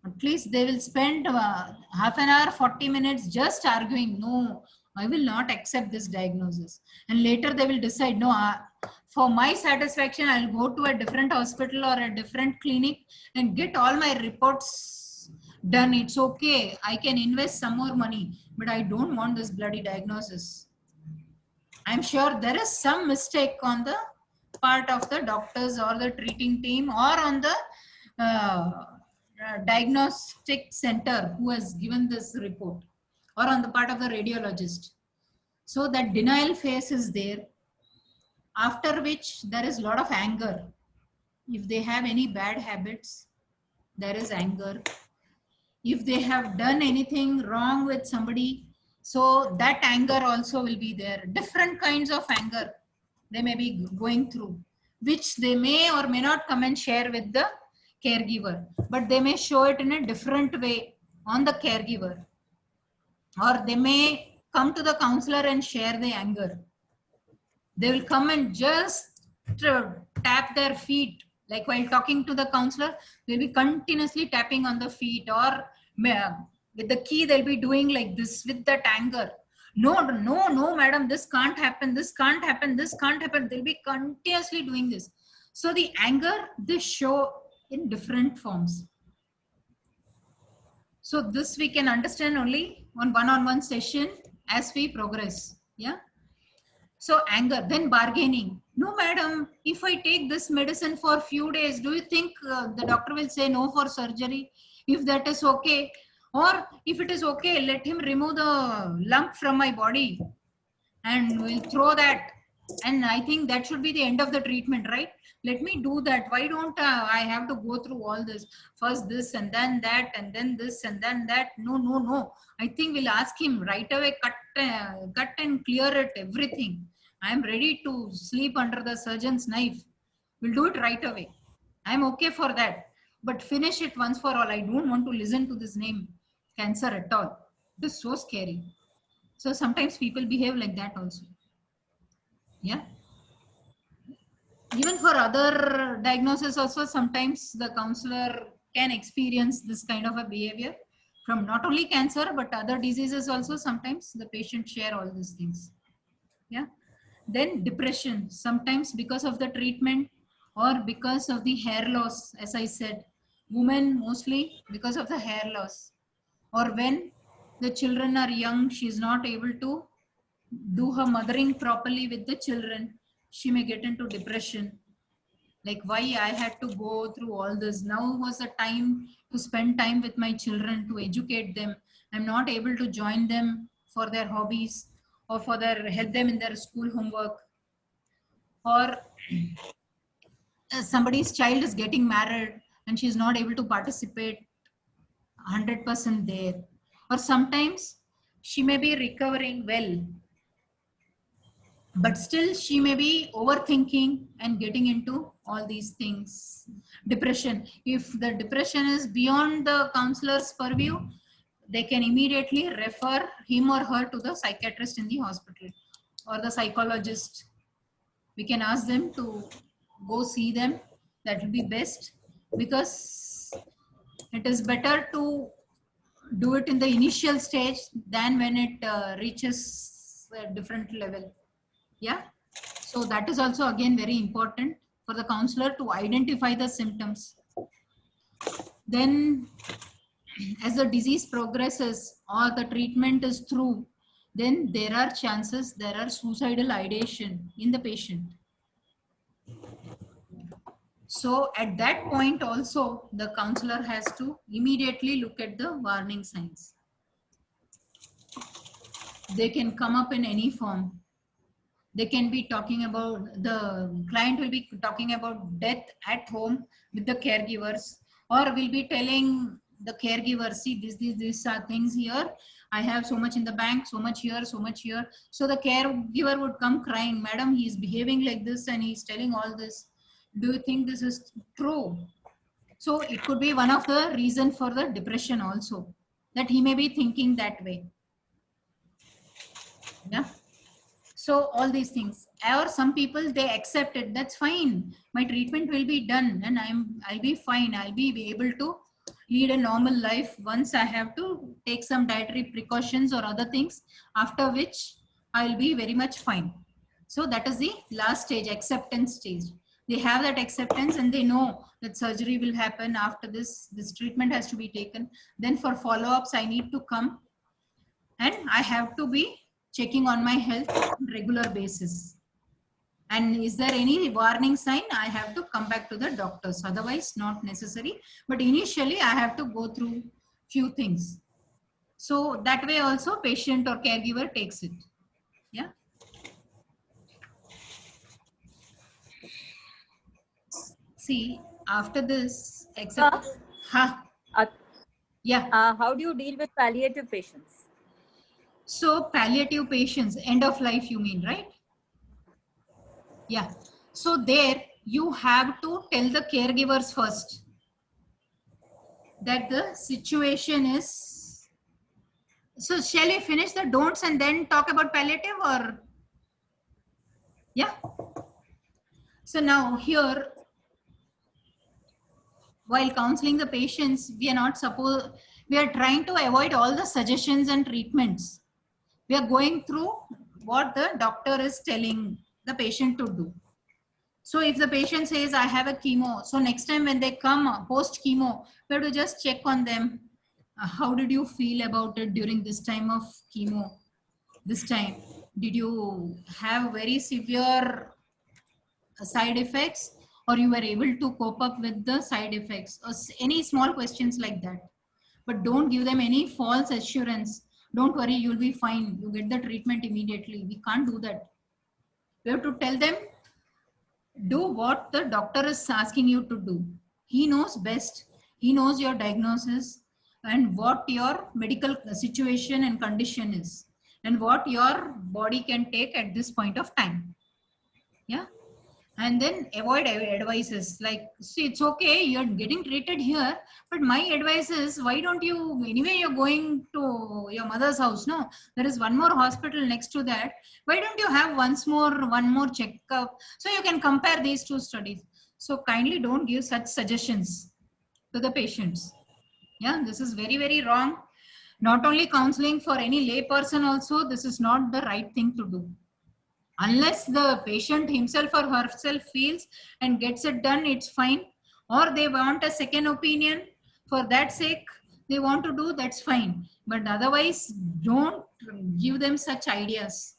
At least they will spend half an hour, 40 minutes just arguing. No, I will not accept this diagnosis. And later they will decide, no, for my satisfaction, I'll go to a different hospital or a different clinic and get all my reports done. It's okay. I can invest some more money, but I don't want this bloody diagnosis. I'm sure there is some mistake on the part of the doctors or the treating team or on the diagnostic center who has given this report, or on the part of the radiologist. So that denial phase is there, after which there is a lot of anger. If they have any bad habits, there is anger. If they have done anything wrong with somebody, so that anger also will be there. Different kinds of anger they may be going through, which they may or may not come and share with the caregiver, but they may show it in a different way on the caregiver, or they may come to the counselor and share the anger. They will come and just tap their feet, like while talking to the counselor, they'll be continuously tapping on the feet, or with the key they'll be doing like this with that anger. No, madam, this can't happen, this can't happen, this can't happen. They'll be continuously doing this. So the anger they show in different forms. So this we can understand only on one-on-one session as we progress. Yeah. So anger, then bargaining. No, madam, if I take this medicine for a few days, do you think the doctor will say no for surgery? If that is okay, or if it is okay, let him remove the lump from my body and we'll throw that. And I think that should be the end of the treatment, right? Let me do that. Why don't I have to go through all this? First this and then that and then this and then that. No. I think we'll ask him right away, cut and clear it, everything. I'm ready to sleep under the surgeon's knife. We'll do it right away. I'm okay for that. But finish it once for all. I don't want to listen to this name, cancer, at all. It is so scary. So sometimes people behave like that also. Yeah. Even for other diagnoses also, sometimes the counselor can experience this kind of a behavior from not only cancer, but other diseases also. Sometimes the patient share all these things. Yeah. Then depression, sometimes because of the treatment or because of the hair loss, as I said, women mostly because of the hair loss, or when the children are young, she is not able to do her mothering properly with the children, she may get into depression. Like, why I had to go through all this? Now was the time to spend time with my children, to educate them. I'm not able to join them for their hobbies or for their help them in their school homework. Or somebody's child is getting married and she's not able to participate 100% there. Or sometimes she may be recovering well, but still she may be overthinking and getting into all these things. Depression, if the depression is beyond the counselor's purview, they can immediately refer him or her to the psychiatrist in the hospital or the psychologist. We can ask them to go see them. That will be best, because it is better to do it in the initial stage than when it reaches a different level. Yeah. So that is also again very important for the counselor to identify the symptoms. Then as the disease progresses or the treatment is through, then there are chances, there are suicidal ideation in the patient. So at that point also, the counselor has to immediately look at the warning signs. They can come up in any form. They can be talking about, the client will be talking about death at home with the caregivers, or will be telling the caregiver, see, these are things here. I have so much in the bank, so much here, so much here. So the caregiver would come crying, madam, he is behaving like this and he is telling all this. Do you think this is true? So it could be one of the reason for the depression also, that he may be thinking that way. Yeah. So all these things, or some people, they accept it. That's fine. My treatment will be done and I'll be fine. I'll be able to lead a normal life once I have to take some dietary precautions or other things, after which I'll be very much fine. So that is the last stage, acceptance stage. They have that acceptance and they know that surgery will happen after this. This treatment has to be taken. Then for follow-ups, I need to come and I have to be checking on my health on regular basis. And is there any warning sign? I have to come back to the doctors. Otherwise, not necessary. But initially, I have to go through few things. So that way also patient or caregiver takes it. Yeah. See, after this, except, yeah. How do you deal with palliative patients? So palliative patients, end of life, you mean, right? Yeah. So there you have to tell the caregivers first that the situation is. So shall we finish the don'ts and then talk about palliative, or? Yeah. So now here, while counseling the patients, we are trying to avoid all the suggestions and treatments. We are going through what the doctor is telling the patient to do. So if the patient says, I have a chemo, so next time when they come post chemo, we have to just check on them. How did you feel about it during this time of chemo? This time, did you have very severe side effects, or you were able to cope up with the side effects, or any small questions like that? But don't give them any false assurance. Don't worry, you'll be fine. You get the treatment immediately. We can't do that. We have to tell them, do what the doctor is asking you to do. He knows best. He knows your diagnosis and what your medical situation and condition is and what your body can take at this point of time. Yeah. And then avoid advices like, see, it's okay, you're getting treated here, but my advice is, why don't you, anyway you're going to your mother's house, no, there is one more hospital next to that, why don't you have one more checkup, so you can compare these two studies. So kindly don't give such suggestions to the patients. Yeah, this is very, very wrong. Not only counseling, for any lay person also, this is not the right thing to do. Unless the patient himself or herself feels and gets it done, it's fine. Or they want a second opinion, for that sake they want to do, that's fine. But otherwise, don't give them such ideas.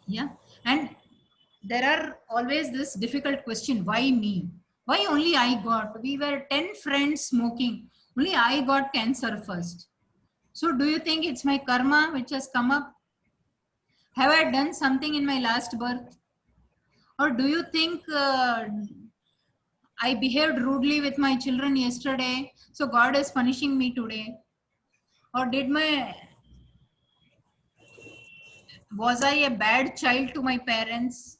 Yeah. And there are always this difficult question, why me? Why only I got? We were 10 friends smoking. Only I got cancer first. So do you think it's my karma which has come up? Have I done something in my last birth? Or do you think I behaved rudely with my children yesterday, so God is punishing me today? Or was I a bad child to my parents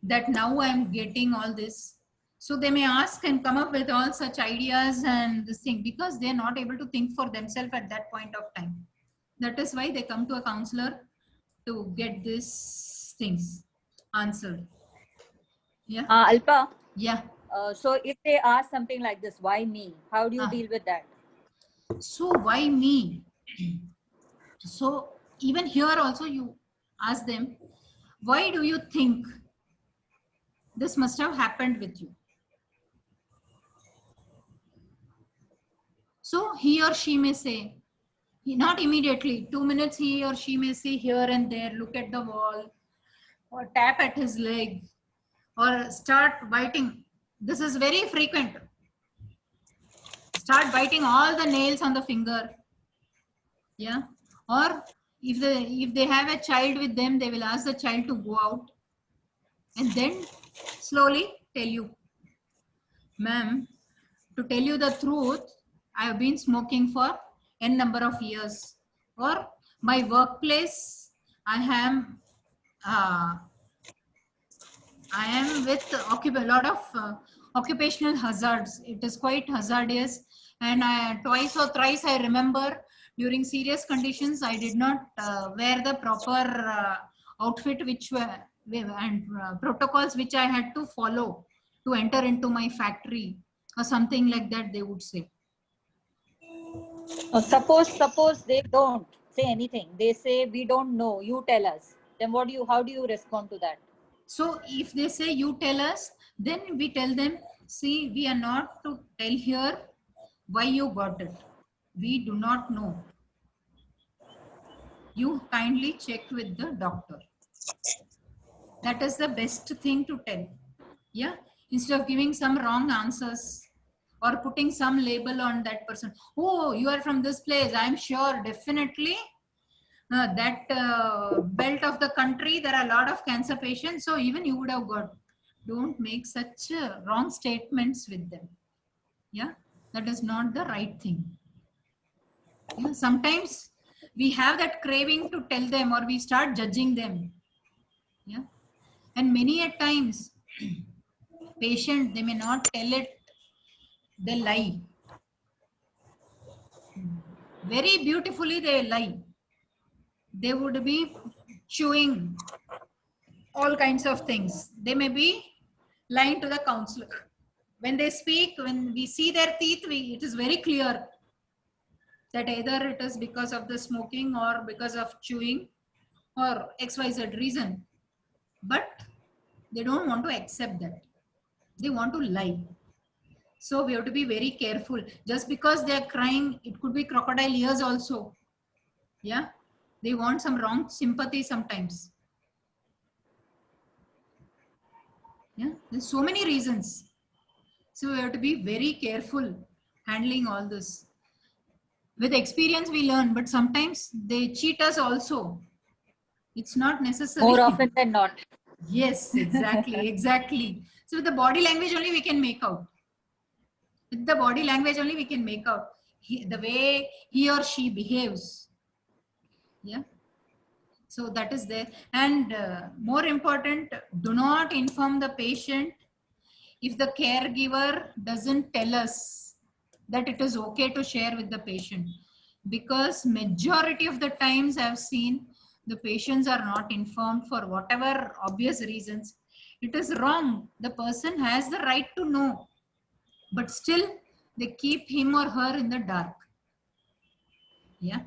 that now I am getting all this? So they may ask and come up with all such ideas and this thing, because they are not able to think for themselves at that point of time. That is why they come to a counselor to get these things answered. Yeah. Alpa, Yeah. so if they ask something like this, why me? How do you deal with that? So why me? So even here also you ask them, why do you think this must have happened with you? So he or she may say, not immediately, 2 minutes he or she may say here and there, look at the wall, or tap at his leg, or start biting. This is very frequent. Start biting all the nails on the finger. Yeah. Or if they have a child with them, they will ask the child to go out and then slowly tell you, ma'am, to tell you the truth, I have been smoking for n number of years. Or my workplace, I am with a lot of occupational hazards. It is quite hazardous, and twice or thrice I remember during serious conditions I did not wear the proper outfit which were and protocols which I had to follow to enter into my factory, or something like that they would say. Suppose they don't say anything. They say, we don't know. You tell us. Then how do you respond to that? So if they say you tell us, then we tell them, see, we are not to tell here why you got it. We do not know. You kindly check with the doctor. That is the best thing to tell. Yeah, instead of giving some wrong answers or putting some label on that person. Oh, you are from this place. I'm sure, definitely. That belt of the country, there are a lot of cancer patients. So even you would have got. Don't make such wrong statements with them. Yeah, that is not the right thing. Yeah, sometimes we have that craving to tell them, or we start judging them. Yeah, and many a times patient, they may not tell it, they lie. Very beautifully they lie. They would be chewing all kinds of things. They may be lying to the counselor. When they speak, when we see their teeth, it is very clear that either it is because of the smoking or because of chewing or XYZ reason. But they don't want to accept that. They want to lie. So we have to be very careful. Just because they are crying, it could be crocodile ears also. Yeah, they want some wrong sympathy sometimes. Yeah, there's so many reasons. So we have to be very careful handling all this. With experience we learn, but sometimes they cheat us also. It's not necessary. More often than not. Yes, exactly, exactly. So with the body language only we can make out. With the body language only we can make out the way he or she behaves. Yeah. So that is there. And more important, do not inform the patient if the caregiver doesn't tell us that it is okay to share with the patient. Because majority of the times I've seen the patients are not informed for whatever obvious reasons. It is wrong. The person has the right to know, but still they keep him or her in the dark. Yeah.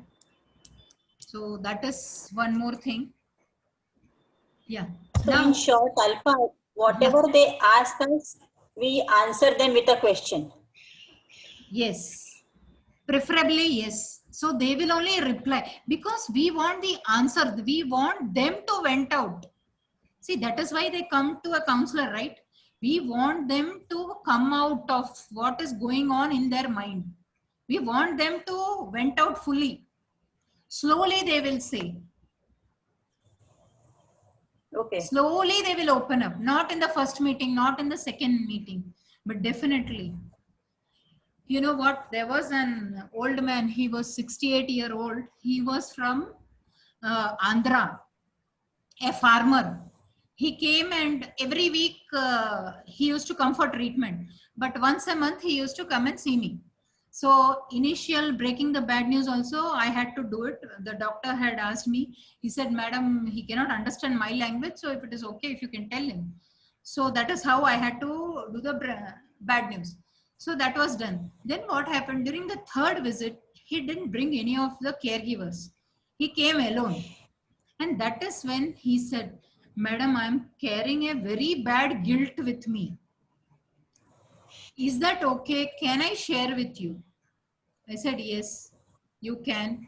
So that is one more thing. Yeah. So in short, Alpha, whatever they ask us, we answer them with a question. Yes. Preferably, yes. So they will only reply because we want the answer. We want them to vent out. See, that is why they come to a counselor, right? We want them to come out of what is going on in their mind. We want them to vent out fully. Slowly they will say. Okay. Slowly they will open up. Not in the first meeting, not in the second meeting, but definitely. You know what? There was an old man. He was 68-year-old. He was from Andhra, a farmer. He came and every week he used to come for treatment. But once a month he used to come and see me. So initial breaking the bad news also, I had to do it. The doctor had asked me, he said, Madam, he cannot understand my language. So if it is okay, if you can tell him. So that is how I had to do the bad news. So that was done. Then what happened during the third visit, he didn't bring any of the caregivers. He came alone. And that is when he said, Madam, I am carrying a very bad guilt with me. Is that okay? Can I share with you? I said, yes, you can.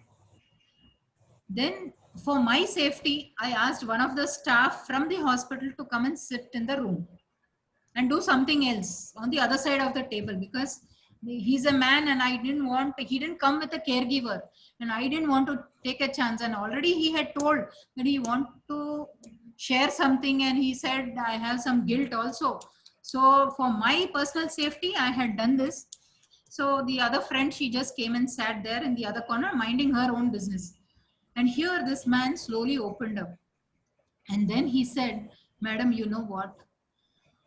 Then for my safety, I asked one of the staff from the hospital to come and sit in the room and do something else on the other side of the table, because he's a man and he didn't come with a caregiver and I didn't want to take a chance. And already he had told that he want to share something and he said, I have some guilt also. So for my personal safety, I had done this. So the other friend, she just came and sat there in the other corner, minding her own business. And here this man slowly opened up. And then he said, Madam, you know what?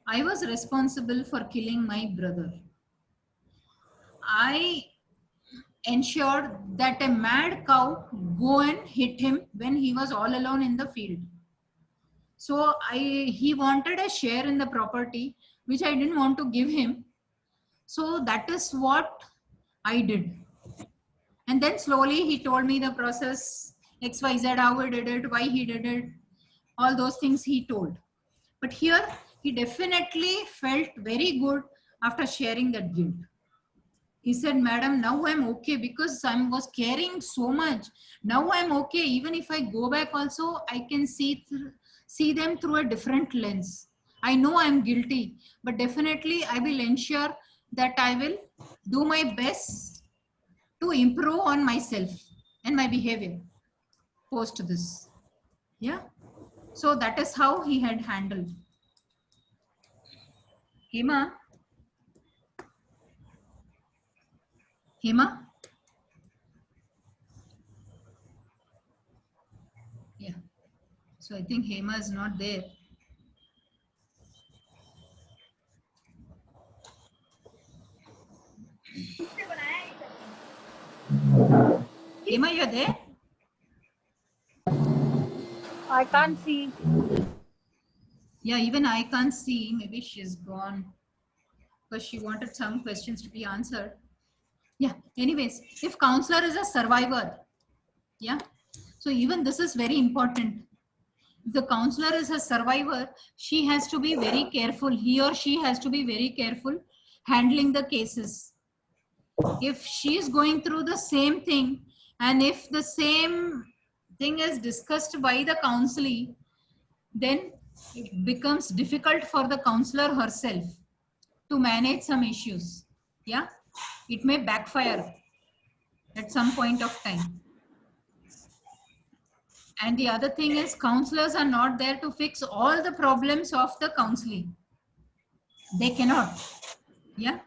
I was responsible for killing my brother. I ensured that a mad cow go and hit him when he was all alone in the field. So he wanted a share in the property, which I didn't want to give him. So that is what I did. And then slowly he told me the process, XYZ, how he did it, why he did it. All those things he told. But here he definitely felt very good after sharing that guilt. He said, Madam, now I'm okay because I was caring so much. Now I'm okay. Even if I go back also, I can see them through a different lens. I know I'm guilty, but definitely I will ensure that I will do my best to improve on myself and my behavior post this. Yeah. So that is how he had handled. Hema? Hema? Yeah. So I think Hema is not there. Hema, you're there? I can't see. Yeah, even I can't see. Maybe she's gone because she wanted some questions to be answered. Yeah, anyways, if counselor is a survivor, yeah, so even this is very important. If the counselor is a survivor, she has to be very careful. He or she has to be very careful handling the cases. If she is going through the same thing, and if the same thing is discussed by the counselee, then it becomes difficult for the counselor herself to manage some issues. Yeah, it may backfire at some point of time. And the other thing is, counselors are not there to fix all the problems of the counseling. They cannot. Yeah,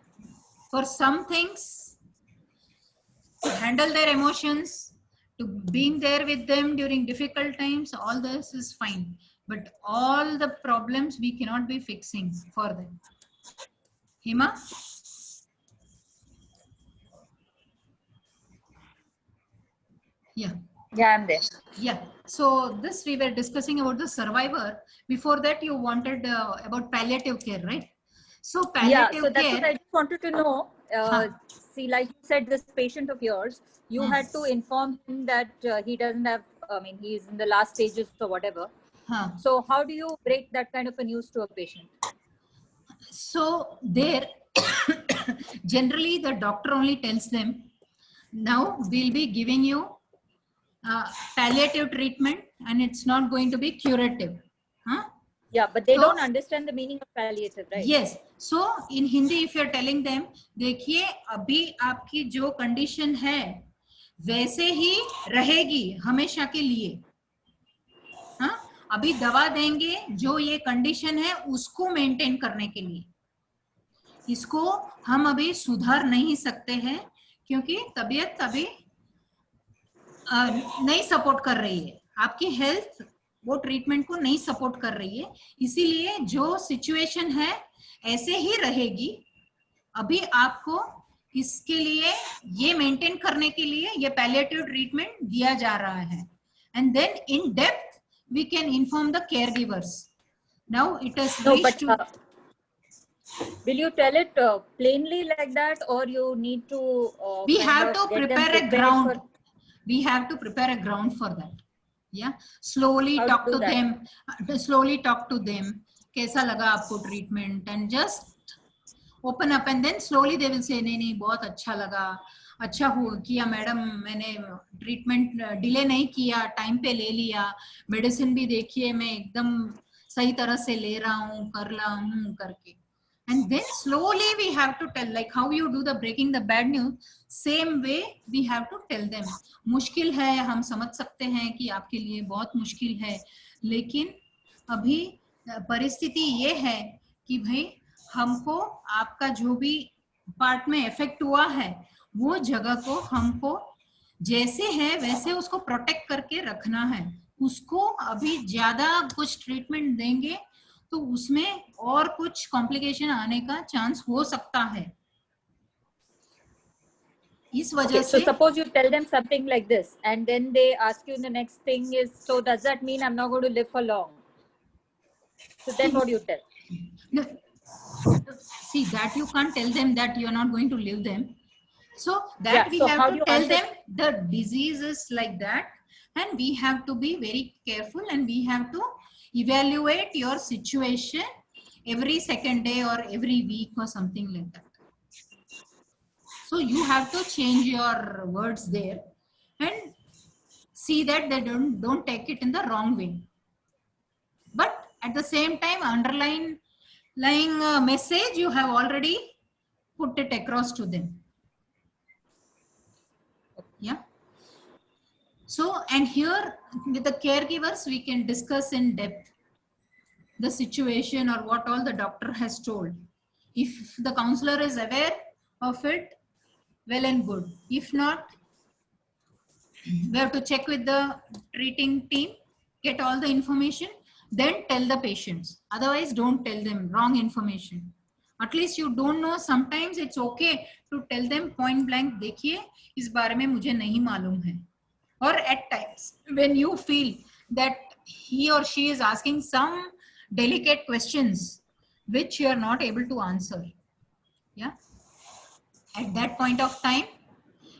for some things, to handle their emotions, to being there with them during difficult times, all this is fine. But all the problems we cannot be fixing for them. Hema? Yeah. Yeah, I'm there. Yeah. So this we were discussing about the survivor. Before that, you wanted about palliative care, right? So Yeah, palliative so that's care. what I just wanted to know. Huh. See, like you said, this patient of yours, you Hmm. had to inform him that he doesn't have, I mean, he's in the last stages or whatever. Huh. So how do you break that kind of a news to a patient? So there, generally the doctor only tells them, now we'll be giving you palliative treatment and it's not going to be curative. Huh? Yeah, but they So- don't understand the meaning of palliative, right? Yes. So in Hindi, if you're telling them, देखिए अभी आपकी जो condition है वैसे ही रहेगी हमेशा के लिए. हाँ, अभी दवा देंगे जो ये कंडीशन है उसको मेंटेन करने के लिए. इसको हम अभी सुधार नहीं सकते हैं क्योंकि तबीयत अभी नहीं सपोर्ट कर रही है. आपकी हेल्थ वो ट्रीटमेंट को नहीं सपोर्ट कर रही है, इसीलिए जो सिचुएशन है ऐसे ही रहेगी. अभी आपको इसके लिए ये मेंटेन करने के लिए ये पैलिएटिव ट्रीटमेंट दिया जा रहा है. And then in depth we can inform the care givers. Now it is No, but will you tell it plainly like that, or you need to? We kind have of to get them prepare a prepared ground. for- We have to prepare a ground for that. Yeah, slowly How to talk do to that? them. Slowly talk to them. कैसा लगा आपको treatment? And just open up, and then slowly they will say नहीं नहीं बहुत अच्छा लगा, अच्छा हुआ किया मैडम, मैंने ट्रीटमेंट डिले नहीं किया, टाइम पे ले लिया, मेडिसिन भी देखिए मैं एकदम सही तरह से ले रहा हूँ, कर रहा हूँ करके. And then slowly we have to tell, like how you do the breaking the bad news, same way we have to tell them. मुश्किल है, हम समझ सकते हैं कि आपके लिए बहुत मुश्किल है, लेकिन अभी परिस्थिति ये है कि भाई हमको आपका जो भी पार्ट में इफेक्ट हुआ है वो जगह को हमको जैसे है वैसे उसको प्रोटेक्ट करके रखना है. उसको अभी ज्यादा कुछ ट्रीटमेंट देंगे तो उसमें और कुछ कॉम्प्लिकेशन आने का चांस हो सकता है. इस वजह Okay, so से suppose you tell them something like this, and then they ask you the next thing is, so does that mean I'm not going to live for long? So then what do you tell? No, see that you can't tell them that you are not going to live them. So that Yeah, we so how have do to you tell answer- them the disease is like that, and we have to be very careful, and we have to evaluate your situation every second day or every week or something like that. So you have to change your words there and see that they don't take it in the wrong way. But at the same time, underlying message, you have already put it across to them. Yeah. So, and here with the caregivers, we can discuss in depth the situation or what all the doctor has told. If the counselor is aware of it, well and good. If not, we have to check with the treating team, get all the information, then tell the patients. Otherwise, don't tell them wrong information. At least you don't know. Sometimes it's okay to tell them point blank, देखिए इस बारे में मुझे नहीं मालूम है. Or at times when you feel that he or she is asking some delicate questions which you are not able to answer. Yeah. At that point of time,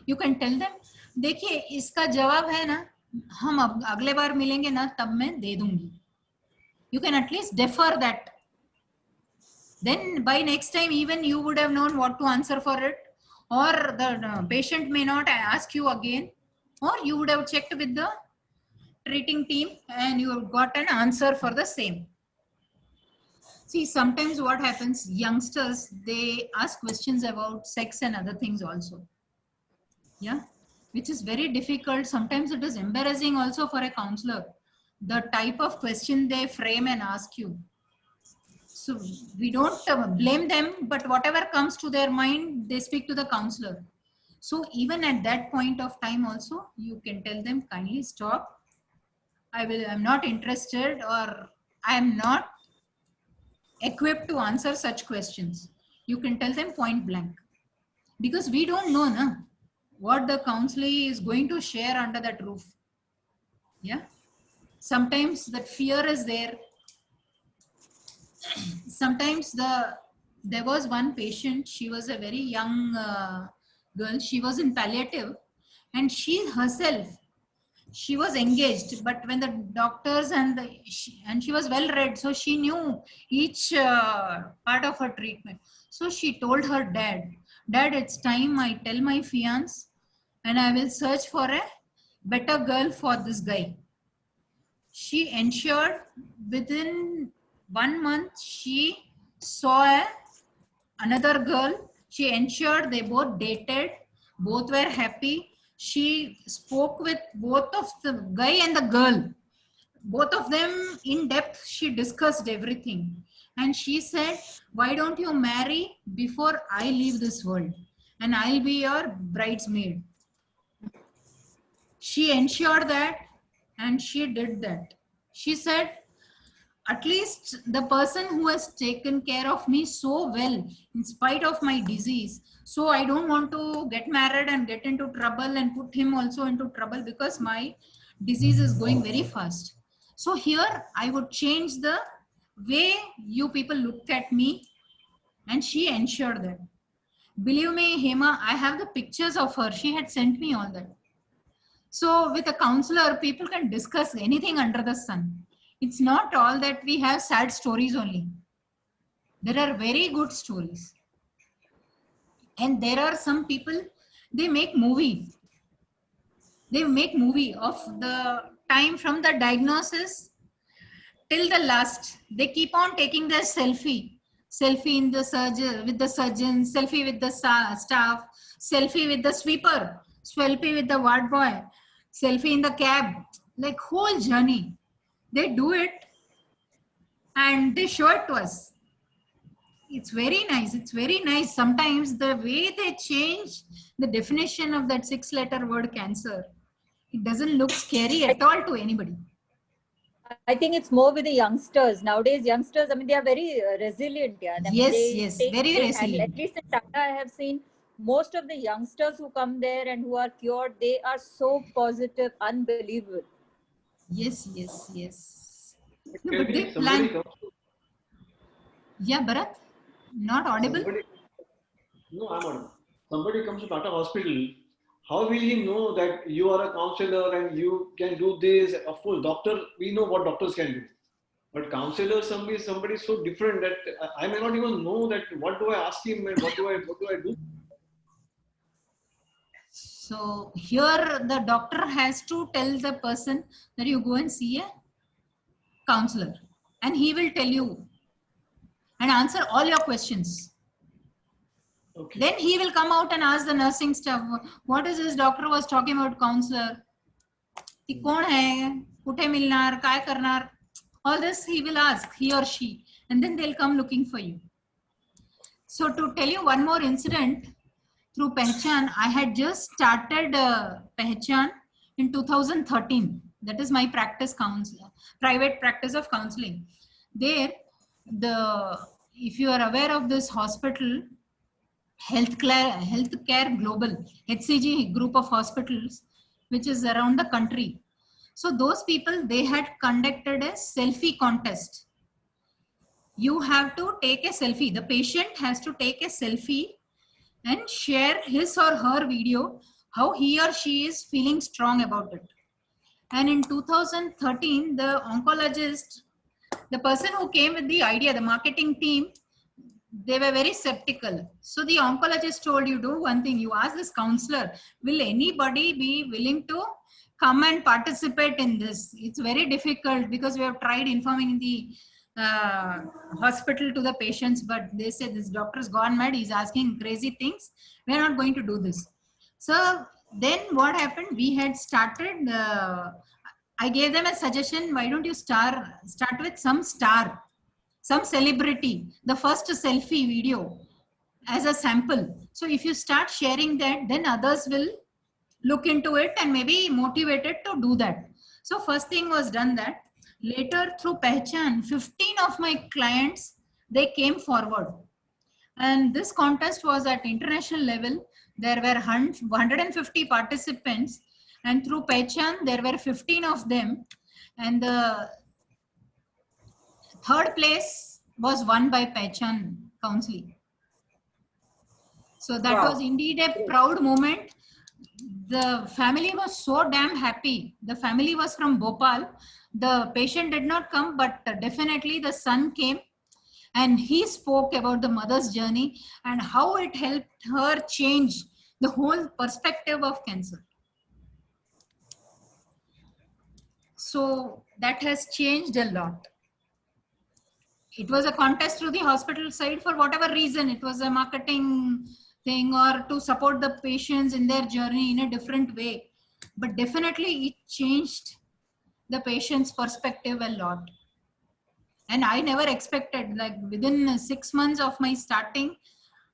you can tell them, देखिए इसका जवाब है ना, हम अब अगले बार मिलेंगे ना तब मैं दे दूंगी. You can at least defer that. Then by next time even you would have known what to answer for it, or the patient may not ask you again, or you would have checked with the treating team and you have got an answer for the same. See, sometimes what happens, youngsters, they ask questions about sex and other things also. Yeah, which is very difficult. Sometimes it is embarrassing also for a counselor, the type of question they frame and ask you. So we don't blame them, but whatever comes to their mind, they speak to the counselor. So even at that point of time also, you can tell them, kindly stop. I'm not interested, or I am not equipped to answer such questions. You can tell them point blank, because we don't know na, what the counselor is going to share under that roof. Yeah. Sometimes that fear is there. Sometimes there was one patient, she was a very young girl, she was in palliative, and she herself, she was engaged, but when the doctors and she was well read, so she knew each part of her treatment. So she told her dad, it's time I tell my fiance and I will search for a better girl for this guy. She ensured within 1 month she saw another girl. She ensured they both dated, both were happy. She spoke with both of the guy and the girl, both of them in depth. She discussed everything, and she said, why don't you marry before I leave this world, and I'll be your bridesmaid. She ensured that, and she did that. She said, at least the person who has taken care of me so well in spite of my disease, so I don't want to get married and get into trouble and put him also into trouble because my disease is going very fast. So here I would change the way you people look at me, and she ensured that. Believe me, Hema, I have the pictures of her. She had sent me all that. So with a counselor, people can discuss anything under the sun. It's not all that we have sad stories only. There are very good stories. And there are some people, they make movie. They make movie of the time from the diagnosis till the last. They keep on taking their selfie. Selfie in the surgeon, with the surgeon, selfie with the staff, selfie with the sweeper, selfie with the ward boy, selfie in the cab, like whole journey. They do it and they show it to us. It's very nice. It's very nice. Sometimes the way they change the definition of that 6-letter word cancer, it doesn't look scary at all to anybody. I think it's more with the youngsters. Nowadays, youngsters, I mean, they are very resilient. Yeah? I mean, Yes, very resilient. At least in Tata, I have seen most of the youngsters who come there and who are cured, they are so positive, unbelievable. Yes. No, Can but they somebody plan. comes to, Yeah, Bharat, not audible. No, I'm audible. Somebody comes to Tata Hospital. How will he know that you are a counselor and you can do this? Of course, doctor, we know what doctors can do. But counselor, somebody so different that I may not even know that what do I ask him and what do I do. So here the doctor has to tell the person that you go and see a counselor, and he will tell you and answer all your questions. Okay. Then he will come out and ask the nursing staff, what is this doctor was talking about counselor? ती कोण है? कुठे मिलणार? काय करणार? All this he will ask, he or she, and then they'll come looking for you. So to tell you one more incident, through Pehchan, I had just started Pehchan in 2013. That is my private practice of counseling. There, if you are aware of this hospital, Healthcare Global, HCG group of hospitals, which is around the country. So those people, they had conducted a selfie contest. You have to take a selfie. The patient has to take a selfie and share his or her video, how he or she is feeling strong about it. And in 2013, the oncologist, the person who came with the idea, the marketing team, they were very skeptical. So the oncologist told you, do one thing, you ask this counselor, will anybody be willing to come and participate in this? It's very difficult because we have tried informing the hospital to the patients, but they said this doctor's gone mad, he's asking crazy things, we're not going to do this. So then what happened, we had started, I gave them a suggestion, why don't you start with some star, some celebrity, the first selfie video as a sample. So if you start sharing that, then others will look into it and maybe motivated to do that. So first thing was done that. Later through Pehchan, 15 of my clients, they came forward. And this contest was at international level. There were 150 participants, and through Pehchan, there were 15 of them. And the third place was won by Pehchan Counseling. So that was indeed a proud moment. The family was so damn happy. The family was from Bhopal. The patient did not come, but definitely the son came, and he spoke about the mother's journey and how it helped her change the whole perspective of cancer. So that has changed a lot. It was a contest through the hospital side for whatever reason. It was a marketing thing or to support the patients in their journey in a different way. But definitely it changed the patient's perspective a lot. And I never expected, like within 6 months of my starting,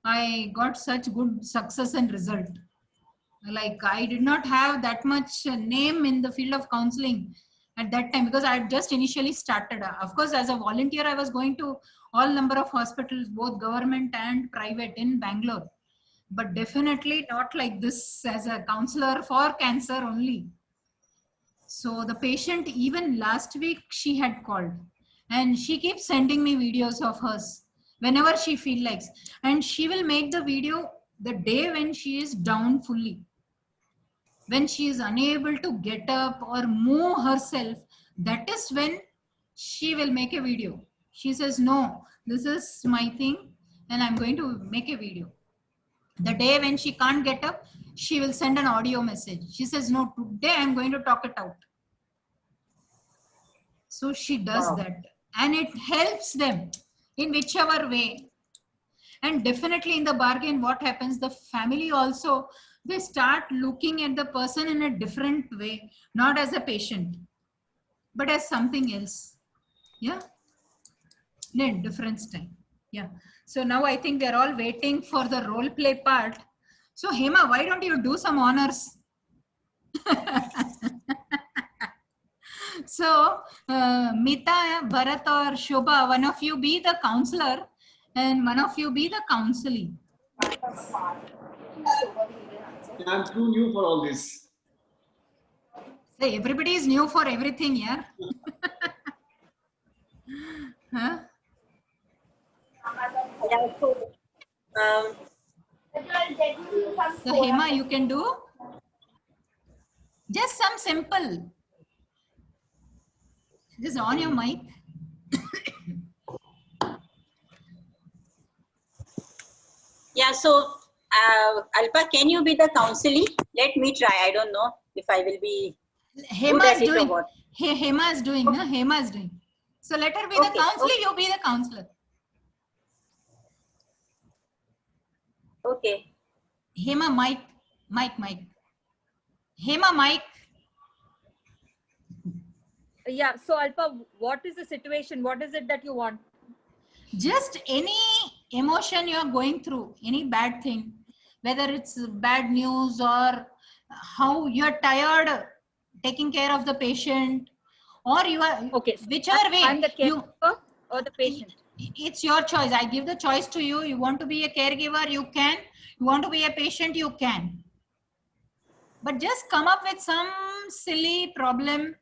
I got such good success and result. Like I did not have that much name in the field of counseling at that time because I had just initially started. Of course, as a volunteer, I was going to all number of hospitals, both government and private in Bangalore. But definitely not like this as a counselor for cancer only. So the patient, even last week, she had called and she keeps sending me videos of hers whenever she feels like. And she will make the video the day when she is down fully. When she is unable to get up or move herself, that is when she will make a video. She says, no, this is my thing and I'm going to make a video. The day when she can't get up, she will send an audio message. She says, no, today I'm going to talk it out. So she does that. And it helps them in whichever way. And definitely in the bargain, what happens, the family also, they start looking at the person in a different way, not as a patient, but as something else. Yeah. No, difference time. Yeah. So now I think they're all waiting for the role play part. So Hema, why don't you do some honors? So Mita, Bharat or Shobha, one of you be the counselor and one of you be the counselee. I'm too new for all this. So everybody is new for everything, yeah? Huh? Yeah, So Hema, you can do just some simple. Just on your mic. Yeah, so Alpa, can you be the counselee? Let me try. I don't know if I will be good Hema at is it or doing. what. Hema is doing. No? Hema is doing. So let her be the Okay, counselor. okay. You be the counselor. Okay. Hema, Mike. Hema, Mike. Yeah. So Alpa, what is the situation? What is it that you want? Just any emotion you are going through, any bad thing, whether it's bad news or how you're tired taking care of the patient, or you are Okay. So whichever way I'm the you, caregiver or the patient. it's your choice. I give the choice to you. You want to be a caregiver, you can. You want to be a patient, you can. But just come up with some silly problem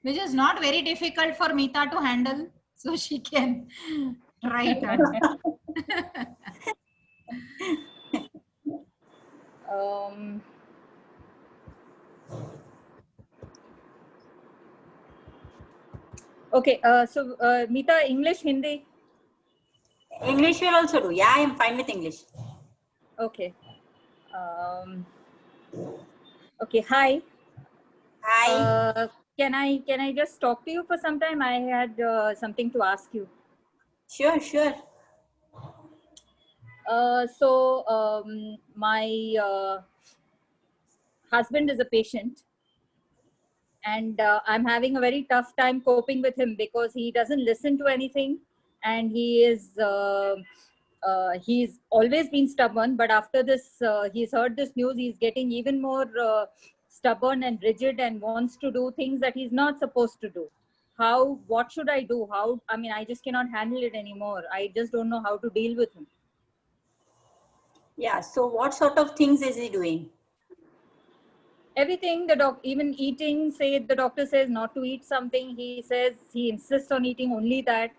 which is not very difficult for Meeta to handle, so she can try it out. Um, okay. So Meeta, English, Hindi. English will also do. Yeah, I am fine with English. Okay. Okay. Hi. Hi. Can I just talk to you for some time? I had something to ask you. Sure, sure. My husband is a patient, and I'm having a very tough time coping with him because he doesn't listen to anything, and he's always been stubborn. But after this, he's heard this news. He's getting even more stubborn and rigid, and wants to do things that he's not supposed to do. What should I do? I mean, I just cannot handle it anymore. I just don't know how to deal with him. Yeah, so what sort of things is he doing? Everything, even eating, say the doctor says not to eat something, he insists on eating only that.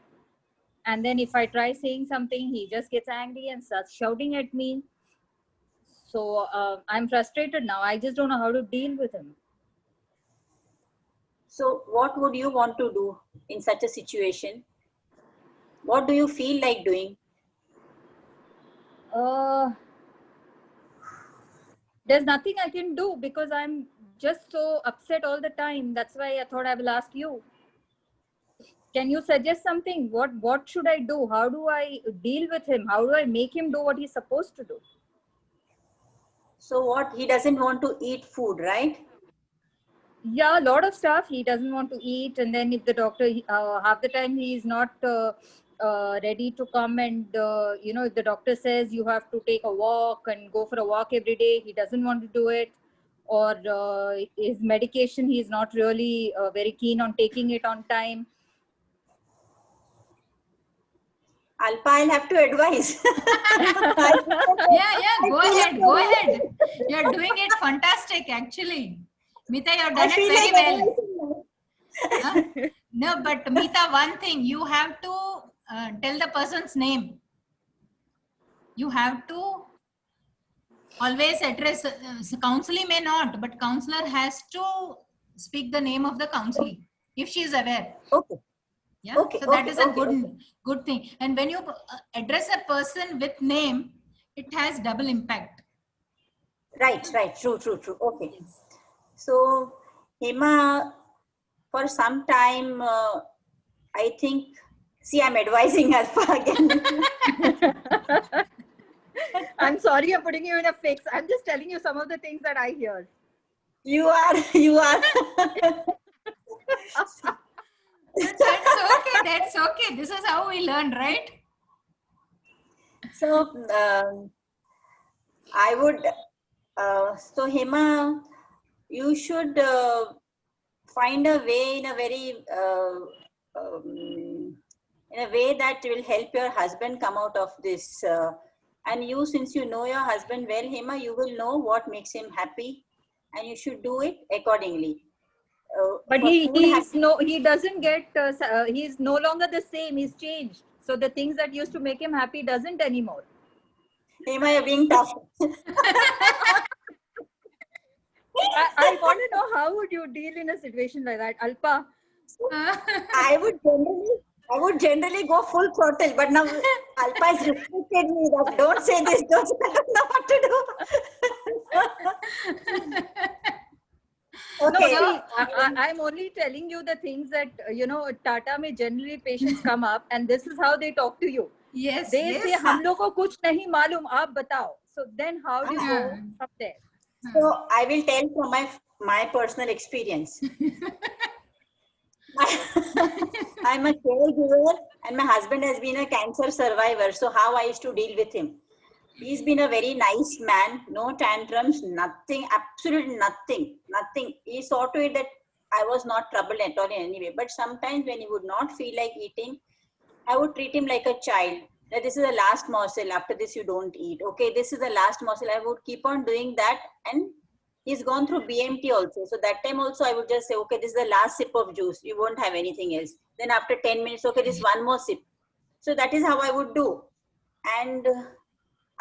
And then if I try saying something, he just gets angry and starts shouting at me. So I'm frustrated now. I just don't know how to deal with him. So what would you want to do in such a situation? What do you feel like doing? There's nothing I can do because I'm just so upset all the time. That's why I thought I will ask you. Can you suggest something? What should I do? How do I deal with him? How do I make him do what he's supposed to do? So what, he doesn't want to eat food, right? Yeah, a lot of stuff. He doesn't want to eat, and then if the doctor half the time he is not ready to come, and if the doctor says you have to take a walk and go for a walk every day, he doesn't want to do it. Or his medication, he's not really very keen on taking it on time. Alpa, I'll have to advise. Yeah, go ahead. You're doing it fantastic, actually. Meeta, you've done it very well. Huh? No, but Meeta, one thing, you have to tell the person's name. You have to always address, counselee may not, but counselor has to speak the name of the counselee if she is aware. Okay. Yeah, Okay, so that okay, is a okay, good thing. And when you address a person with name, it has double impact. Right, true. Okay. So, Hema, for some time, I think, see, I'm advising Alpa again. I'm sorry I'm putting you in a fix. I'm just telling you some of the things that I hear. You are. That's okay. This is how we learn, right? So, I would, so Hema, you should find a way in a very, in a way that will help your husband come out of this. And you, since you know your husband well, Hema, you will know what makes him happy, and you should do it accordingly. But For food he doesn't get, he's no longer the same. He's changed. So the things that used to make him happy doesn't anymore. Hema, you're being tough. I want to know, how would you deal in a situation like that, Alpa? I would generally I would generally go full throttle, but now Alpa has restricted me that don't say this, don't say that, I don't know what to do. No, Okay. see, I'm only telling you the things that, you know, Tata mein generally patients come up and this is how they talk to you. Yes, They yes. say, हम लोग को कुछ नहीं मालूम, आप बताओ. So then how do you go from there? So I will tell from my personal experience. I'm a caregiver and my husband has been a cancer survivor. So how I used to deal with him. He's been a very nice man, no tantrums, nothing, absolutely nothing. He saw to it that I was not troubled at all in any way. But sometimes when he would not feel like eating, I would treat him like a child. That this is the last morsel. After this, you don't eat. Okay, this is the last morsel. I would keep on doing that. And he's gone through BMT also. So that time also, I would just say, okay, this is the last sip of juice. You won't have anything else. Then after 10 minutes, okay, this one more sip. So that is how I would do. And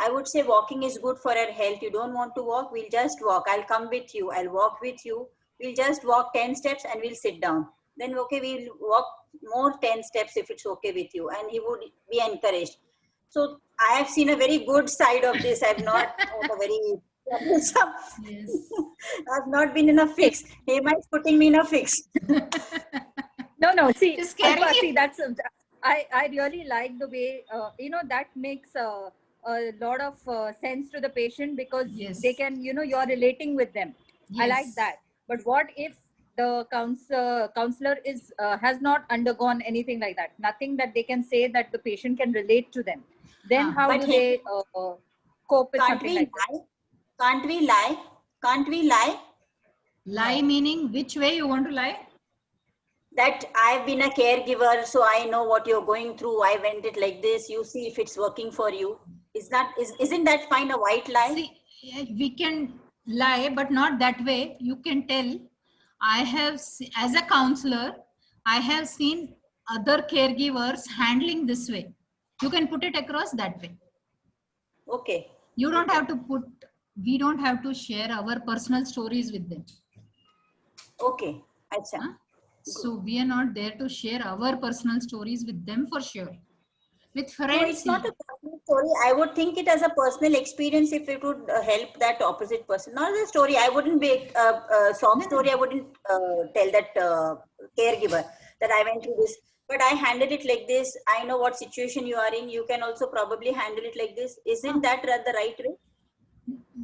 I would say walking is good for our health. You don't want to walk, we'll just walk. I'll come with you. I'll walk with you. We'll just walk 10 steps and we'll sit down. Then, okay, we'll walk more 10 steps if it's okay with you. And he would be encouraged. So I have seen a very good side of this. I've not had a very troublesome. Yes. I've not been in a fix. Hema is putting me in a fix. No, see, It's scary. Alpa, see, that's, I really like the way, you know, that makes a lot of sense to the patient because Yes. they can, you know, you're relating with them. I like Yes. that. But what if the counselor is has not undergone anything like that? Nothing that they can say that the patient can relate to them. Then how But do they cope with Can't something we like that? lie? Can't we lie? Can't we lie? Lie meaning which way you want to lie? That I've been a caregiver, so I know what you're going through. I went it like this. You see if it's working for you. Isn't that fine? A white lie? See, we can lie, but not that way. You can tell, as a counselor, I have seen other caregivers handling this way. You can put it across that way. Okay. You don't have to we don't have to share our personal stories with them. Okay. Acha. Huh? So we are not there to share our personal stories with them for sure. With So friends, it's not a personal story. I would think it as a personal experience if it would help that opposite person. Not as a story. I wouldn't make a sob story. I wouldn't tell that caregiver that I went through this. But I handled it like this. I know what situation you are in. You can also probably handle it like this. Isn't that the right way?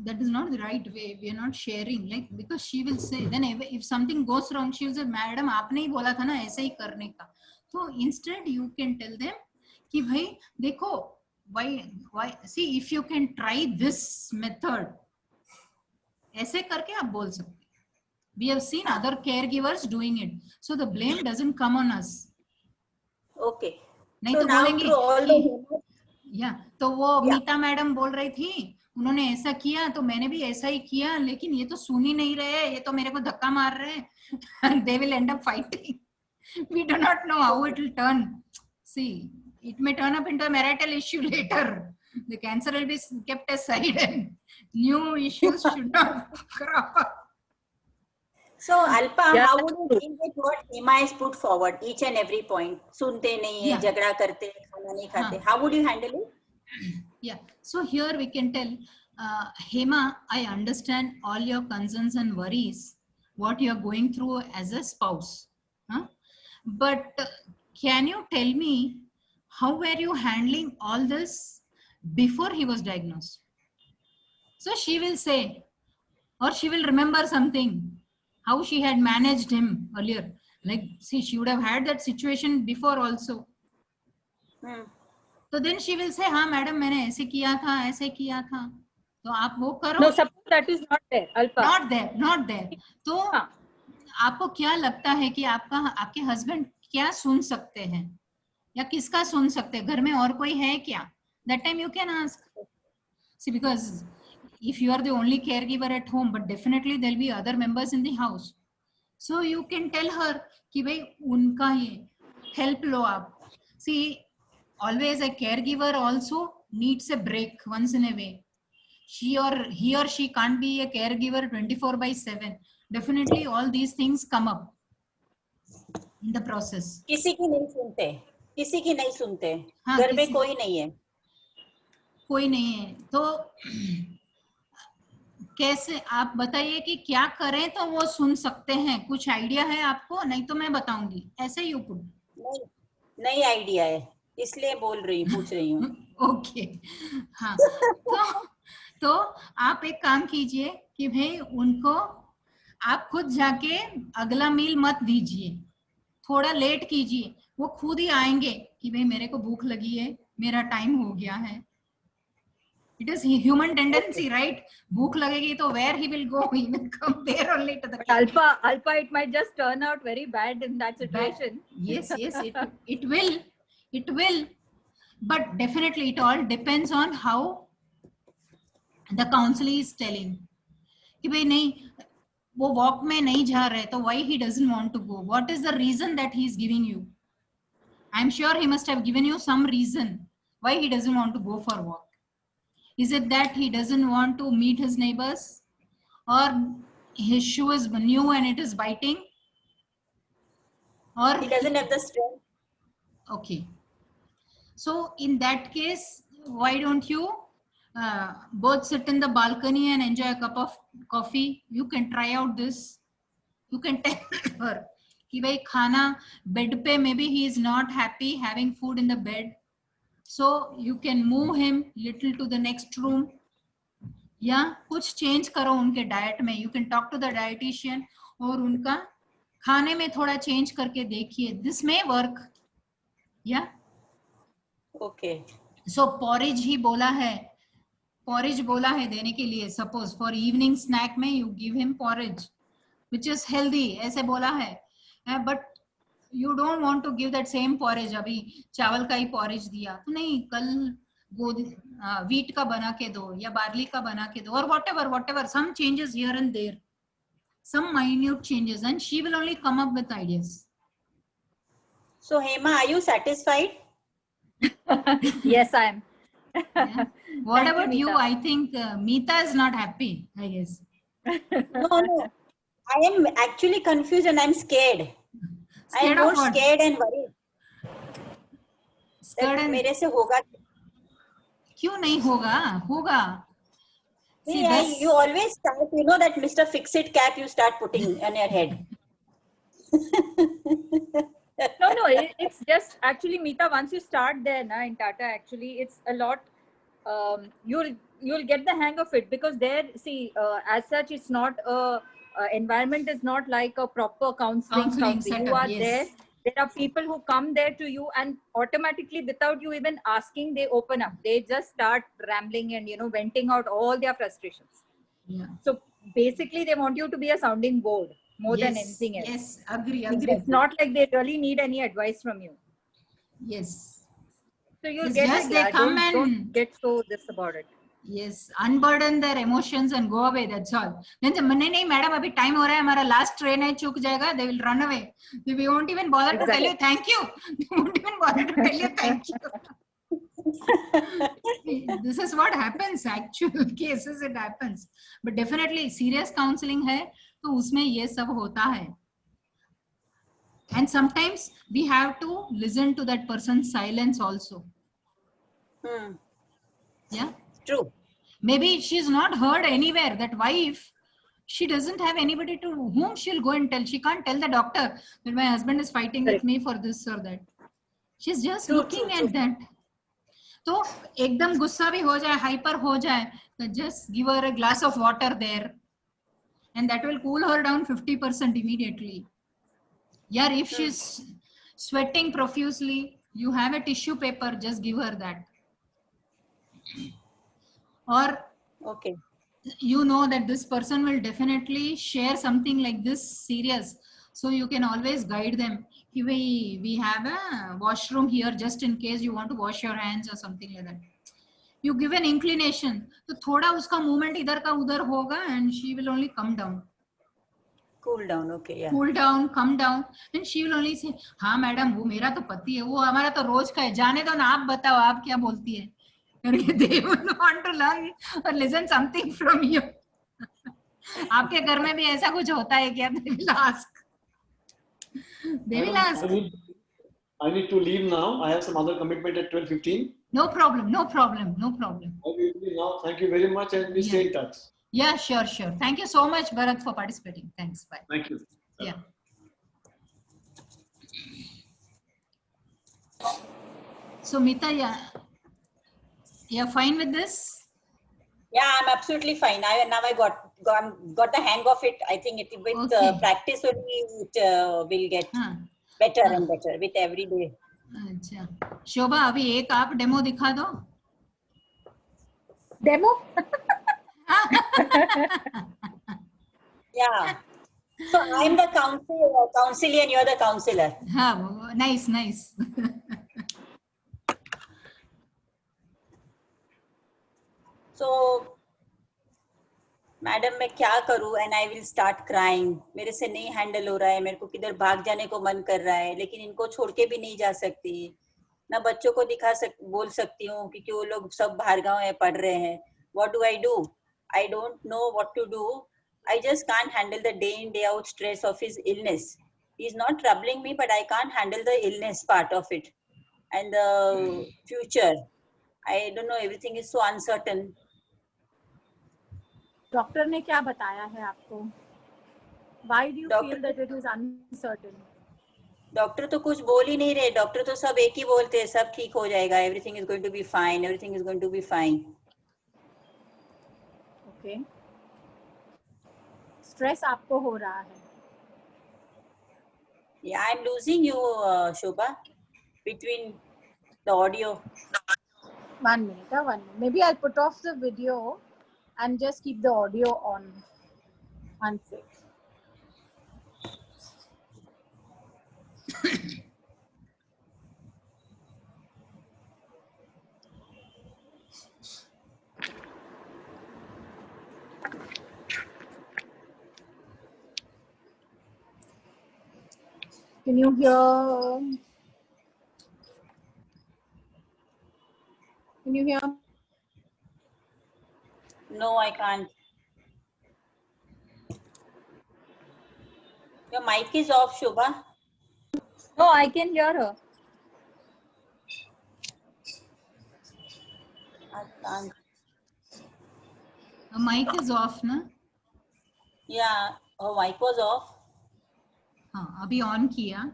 that is not the right way. We are not sharing, like, because she will say, then if something goes wrong, she will say, madam आपने ही बोला था ना ऐसे ही करने का. So instead you can tell them कि भाई देखो, why see, if you can try this method, ऐसे करके आप बोल सकते. We have seen other caregivers doing it, so the blame doesn't come on us. Okay. नहीं So तो now बोलेंगे through all the तो वो मीता मैडम बोल रही थी, उन्होंने ऐसा किया तो मैंने भी ऐसा ही किया, लेकिन ये तो सुन ही नहीं रहे, ये तो मेरे को धक्का मार रहे हैं. They will end up fighting. We do not know how it will turn. See, it may turn up into a marital issue later. The cancer will be kept aside and new issues should not crop up. So Alpa, Yeah, how would you deal with what Hema has put forward, each and every point? Sunte nahi hai, jagda karte, khana nahi khate. How would you handle it? Yeah, so here we can tell, Hema, I understand all your concerns and worries, what you are going through as a spouse. Huh? But can you tell me, how were you handling all this before he was diagnosed? So she will say, or she will remember something, how she had managed him earlier. Like, see, she would have had that situation before also. तो then she will say, हाँ madam मैंने ऐसे किया था, तो आप वो करो. No, suppose that is not there, Alpa. not there. तो हाँ. आपको क्या लगता है कि आपके हस्बैंड क्या सुन सकते हैं या किसका सुन सकते हैं, घर में और कोई है क्या? That time you can ask. See, because if you are the only caregiver at home, but definitely there'll be other members in the house. So you can tell her कि भाई उनका ये help लो आप. See, always a caregiver also needs a break once in a way. He or she can't be a caregiver 24/7. Definitely all these things come up in the process. किसी की नहीं सुनते. किसी की नहीं सुनते, हाँ, घर में किसी- कोई नहीं है। कोई नहीं है तो कैसे आप बताइए कि क्या करें तो वो सुन सकते हैं? कुछ आइडिया है आपको? नहीं तो मैं बताऊंगी, ऐसे यू पुट। नहीं, नहीं आइडिया है, इसलिए पूछ रही हूँ। ओके, हाँ। तो आप एक काम कीजिए कि भाई उनको आप खुद जाके अगला मील मत दीजिए, थोड़ा लेट कीजिए, वो खुद ही आएंगे कि भाई मेरे को भूख लगी है, मेरा टाइम हो गया है। It is human tendency, right? भूख लगेगी तो where he will go, he will come there only to the But Alpha, it might just turn out very bad in that situation. yes, it will, but definitely it all depends on how the counselor is telling कि भाई नहीं, वो walk में नहीं जा रहे तो why he doesn't want to go, what is the reason that he is giving you? I'm sure he must have given you some reason why he doesn't want to go for walk. Is it that he doesn't want to meet his neighbors, or his shoe is new and it is biting, or He doesn't have the strength. okay, so in that case why don't you both sit in the balcony and enjoy a cup of coffee? You can try out this. You can tell her कि भाई खाना bed पे, maybe he is not happy having food in the bed, so you can move him little to the next room, या कुछ change करो उनके diet में. You can talk to the dietitian और उनका खाने में थोड़ा चेंज करके देखिए, दिस मे वर्क. या Okay. सो पॉरेज ही बोला है, पॉरेज बोला है देने के लिए. सपोज फॉर इवनिंग स्नैक में you give him porridge which is healthy, ऐसे बोला है. But you don't want to give that same porridge. अभी चावल का ही पॉरेज दिया तो नहीं, कल वीट का बना के दो या बार्ली का बना के दो, और whatever, some changes here and there, some minute changes, and she will only come up with ideas. So Hema, are you satisfied? Yes, I am. Yeah. What Thank about you? Meeta. I think Meeta is not happy, I guess. No. I am actually confused and I'm scared. Scared I'm of more what? scared and worried. Scared and मेरे से होगा क्यों नहीं होगा? होगा. See, नहीं, this you always start, you know that Mr. Fix-It cap you start putting on your head. No, it's just actually Meeta. Once you start there, na, in Tata, actually, it's a lot. You'll get the hang of it, because there, see, as such, it's not a environment is not like a proper counseling counseling stuff. You setup, are yes. there. There are people who come there to you and automatically, without you even asking, they open up. They just start rambling and venting out all their frustrations. Yeah. So basically, they want you to be a sounding board more than Yes, anything else. yes, agree. It's not like they really need any advice from you. Yes. So you'll It's get just it. they Yeah, come don't and get so this about it. yes, unburden their emotions and go away, that's all. Then नहीं madam अभी time हो रहा है, हमारा last train है, चूक जाएगा, they will run away. We won't even bother to tell you thank you. They won't even bother to tell you thank you. This is what happens. Actual cases it happens, but definitely serious counseling है तो उसमें ये सब होता है. And sometimes we have to listen to that person's silence also. Yeah. True. Maybe she's not heard anywhere. That wife, she doesn't have anybody to whom she'll go and tell. She can't tell the doctor that my husband is fighting with me for this or that. She's just looking at that. तो एकदम गुस्सा भी हो जाए, hyper हो जाए, तो just give her a glass of water there, and that will cool her down 50% immediately. Yeah, if she's sweating profusely, you have a tissue paper, just give her that. Or Okay. you know that this person will definitely share something like this serious, so you can always guide them. We have a washroom here just in case you want to wash your hands or something like that. You give an inclination, तो थोड़ा उसका movement इधर का उधर होगा, and she will only come down. Cool down. Okay. Yeah. Cool down, come down, and she will only say, हाँ madam वो मेरा तो पति है, वो हमारा तो रोज का है, जाने दो ना, आप बताओ आप क्या बोलती है. They will want to learn or listen something from you. आपके घर में भी ऐसा कुछ होता है क्या? They will ask. They will ask. I need to leave now. I have some other commitment at 12:15. No problem. No problem. No problem. I will leave now. Thank you very much, and we stay in touch. Yeah, sure, sure. Thank you so much, Bharat, for participating. Thanks. Bye. Thank you. Yeah. So, Mita, yeah, you're fine with this? Yeah, I'm absolutely fine. Now I got the hang of it. I think it with Okay. practice only it will get हाँ, better हाँ. and better with every day. अच्छा, शोभा अभी एक आप demo दिखा दो. Demo? Yeah. So I'm the counselor and you're the counselor. हाँ, nice, nice. So madam मैं क्या करूं and I will start crying. मेरे से नहीं हैंडल हो रहा है. मेरे को किधर भाग जाने को मन कर रहा है, लेकिन इनको छोड़ के भी नहीं जा सकती. ना बच्चों को बोल सकती हूँ क्योंकि वो लोग सब बाहर गांव है, पढ़ रहे हैं. What do I do? I don't know what to do. I just can't handle the day in day out stress of his illness. He's not troubling me, but I can't handle the illness part of it and the future. I don't know. Everything is so uncertain. Doctor ने क्या बताया है आपको? Why do you Doctor- feel that it is uncertain? Doctor तो कुछ बोल ही नहीं रहे. डॉक्टर तो सब एक ही बोलते हैं, सब ठीक हो जाएगा. Everything is going to be fine. Everything is going to be fine. Okay. Stress आपको हो रहा है. Yeah, I'm losing you, Shobha, between the audio. 1 minute, 1 minute. Maybe I'll put off the video and just keep the audio on. 1 sec. Can you hear? Can you hear? No, I can't. Your mic is off, Shobha. No, I can hear her. I can't. The mic is off, ना? Yeah, her mic was off. हाँ, अभी on किया.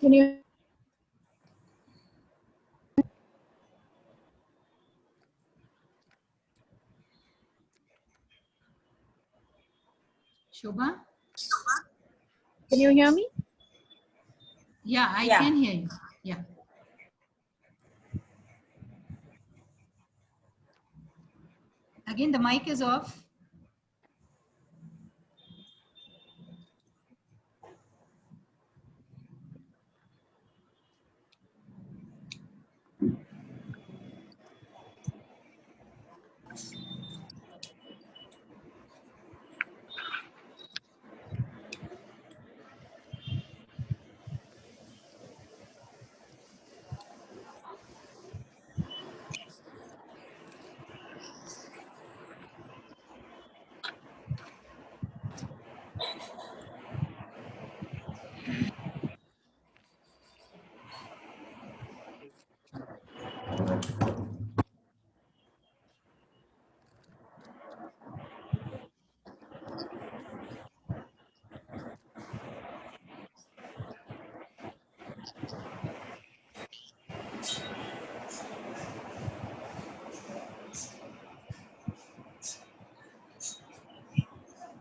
Can you? Shobha? Can you hear me? Yeah, I Yeah. can hear you. Yeah. Again, the mic is off.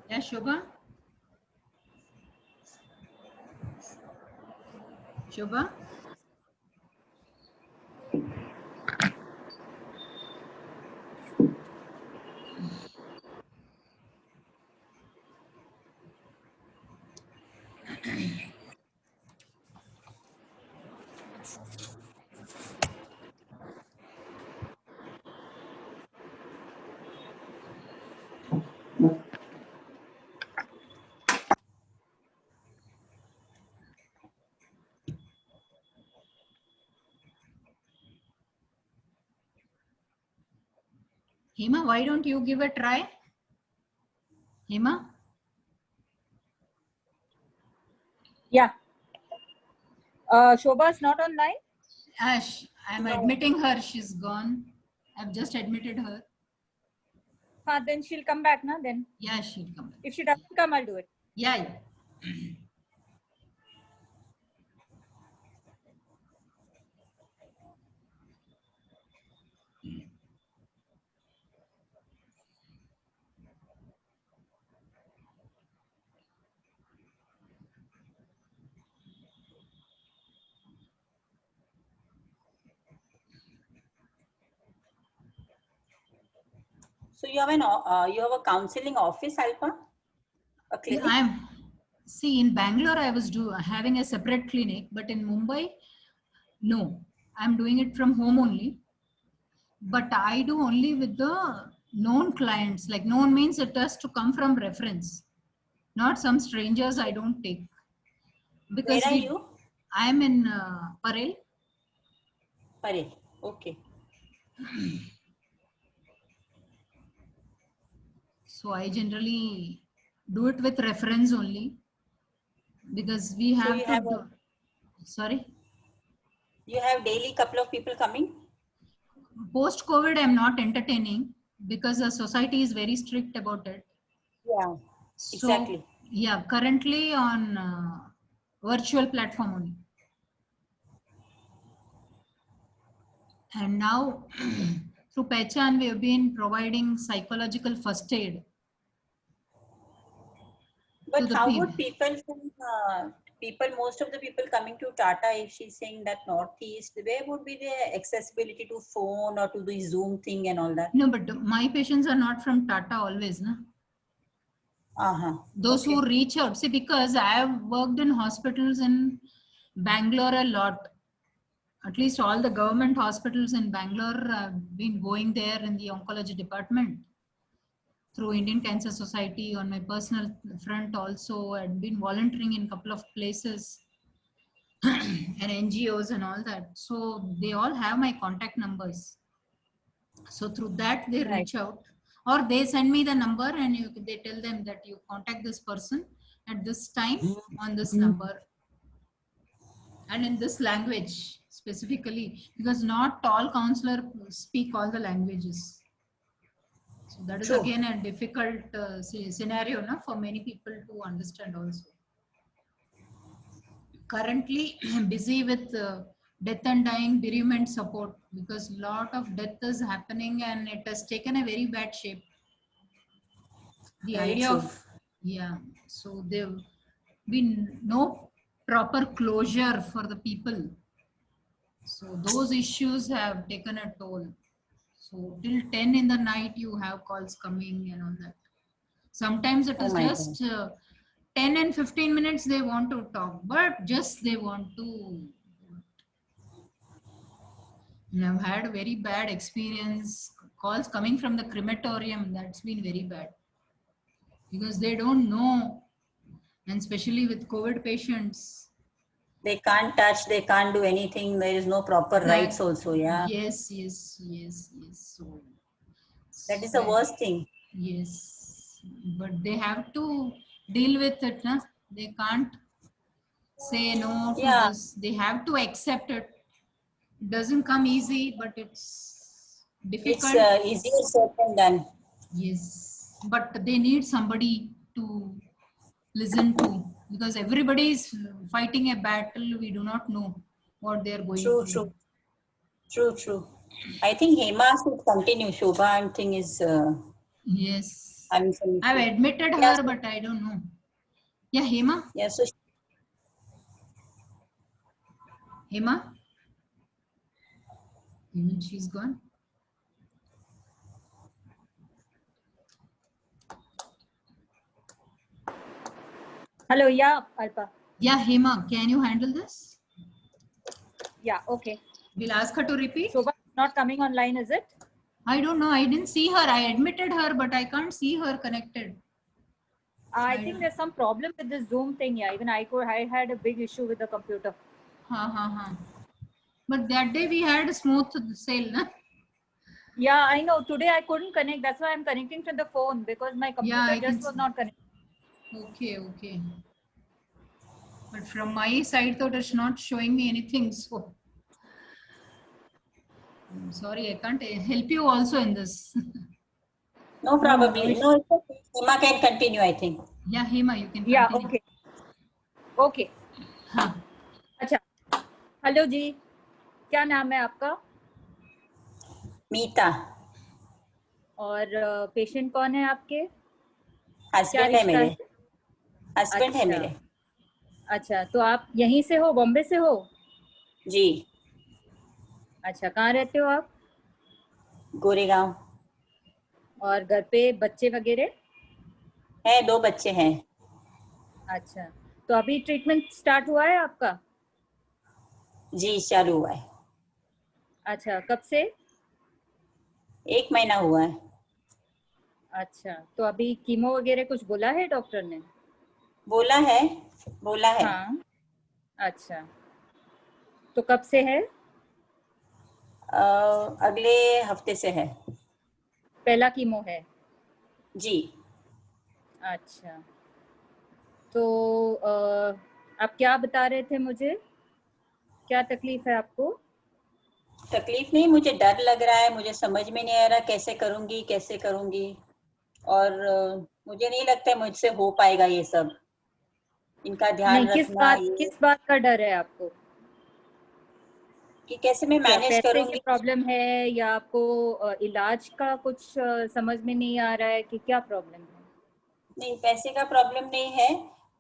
Yeah, Shobha? Shobha? Hema, why don't you give a try? Hema? Yeah. Shobha's not online? Ash, I'm admitting her. She's gone. I've just admitted her. Then she'll come back, na? Then Yeah, she'll come back. if she doesn't come, I'll do it. Yeah, yeah. So you have a counseling office, Alpa? A clinic? See, in Bangalore, I was having a separate clinic, but in Mumbai, no. I'm doing it from home only. But I do only with the known clients. Like known means it has to come from reference, not some strangers I don't take. Because Where are you? I'm in Parel. Parel. Okay. So I generally do it with reference only because we have you to have do. Sorry? You have daily couple of people coming? Post COVID, I'm not entertaining because the society is very strict about it. Yeah, So, exactly. yeah, currently on virtual platform only. And now through Pechan, we have been providing psychological first aid. But how people. would most of the people coming to Tata, if she's saying that Northeast, where would be the accessibility to phone or to the Zoom thing and all that? No, but my patients are not from Tata always, na? Those who reach out, see, because I have worked in hospitals in Bangalore a lot. At least all the government hospitals in Bangalore, I've been going there in the oncology department through Indian Cancer Society. On my personal front also, I've been volunteering in a couple of places and NGOs and all that. So they all have my contact numbers. So through that they reach out, or they send me the number and they tell them that you contact this person at this time on this number and in this language specifically, because not all counselors speak all the languages. So that is again a difficult scenario for many people to understand also. Currently busy with death and dying bereavement support, because lot of death is happening and it has taken a very bad shape. The idea of, so there been no proper closure for the people. So those issues have taken a toll. So till 10 in the night, you have calls coming and all that. Sometimes it is just 10 and 15 minutes they want to talk, but just they want to. I've had a very bad experience, calls coming from the crematorium. That's been very bad because they don't know, and especially with COVID patients. They can't touch, they can't do anything. There is no proper rights also, Yes. So that is the worst thing. Yes, but they have to deal with it. Na? They can't say no to this. They have to accept it. It doesn't come easy, but it's difficult. It's easier said than done. Yes, but they need somebody to listen to, because everybody is fighting a battle. We do not know what they are going through. True. I think Hema should continue. Shobha and thing is. Yes. I've admitted her, but I don't know. Yeah, Hema? Yes. So Hema? Even she's gone. Hello, yeah, Alpa. Yeah, Hema, can you handle this? Yeah, okay. We'll ask her to repeat. Shobha not coming online, is it? I don't know. I didn't see her. I admitted her, but I can't see her connected. I think there's some problem with the Zoom thing. Yeah, even I had a big issue with the computer. But that day we had a smooth sail, na? Yeah, I know. Today I couldn't connect. That's why I'm connecting from the phone because my computer I can just was see. not connected. Okay, okay. But from my side, though, it's not showing me anything. So I'm sorry, I can't help you also in this. No, No, probably. issue. No, it's okay. Hema can continue, I think. Yeah, Hema, you can Yeah, continue. okay. Okay. हाँ, अच्छा. Hello जी, क्या नाम है आपका मीता, और patient कौन है आपके, क्या हस्बैंड है रिश्ता मेरे, है? हस्बैंड है अच्छा मेरे। अच्छा, तो आप यहीं से हो, बॉम्बे से हो? जी, अच्छा, कहाँ रहते हो आप? गोरेगांव। और घर पे बच्चे वगैरह? है, 2 बच्चे हैं। अच्छा, तो अभी ट्रीटमेंट स्टार्ट हुआ है आपका? जी, चालू हुआ है। अच्छा, कब से? 1 महीना हुआ है। अच्छा, तो अभी कीमो वगैरह कुछ बोला है डॉक्टर ने? बोला है, बोला है। हाँ, अच्छा, तो कब से है? अगले हफ्ते से है। पहला कीमो है? जी। अच्छा, तो आप क्या बता रहे थे मुझे, क्या तकलीफ है आपको? तकलीफ नहीं, मुझे डर लग रहा है, मुझे समझ में नहीं आ रहा कैसे करूंगी, और मुझे नहीं लगता है मुझसे हो पाएगा ये सब, इनका ध्यान नहीं, रखना, ये किस बात का डर है आपको? कि कैसे मैं क्या मैनेज पैसे की करूंगी। प्रॉब्लम है या आपको इलाज का कुछ समझ में नहीं आ रहा है कि क्या प्रॉब्लम है? नहीं, पैसे का प्रॉब्लम नहीं है,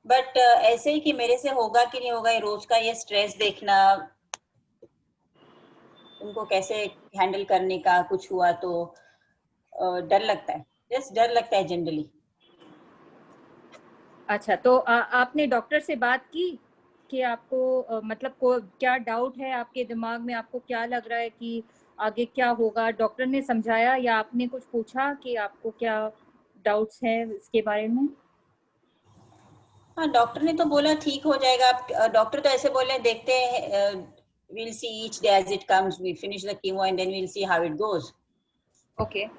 बट ऐसे ही कि मेरे से होगा कि नहीं होगा, ये रोज का ये स्ट्रेस देखना, उनको कैसे हैंडल करने का, कुछ हुआ तो डर लगता है, जस्ट डर लगता है जनरली। अच्छा, तो आपने डॉक्टर से बात की कि आपको मतलब क्या डाउट है आपके दिमाग में, आपको क्या लग रहा है कि आगे क्या होगा? डॉक्टर ने समझाया या आपने कुछ पूछा कि आपको क्या डाउट्स हैं इसके बारे में? हाँ, डॉक्टर ने तो बोला ठीक हो जाएगा। आप डॉक्टर तो ऐसे बोले, देखते हैं, we'll see each day as it comes, we finish the chemo and then we'll see how it goes. Okay,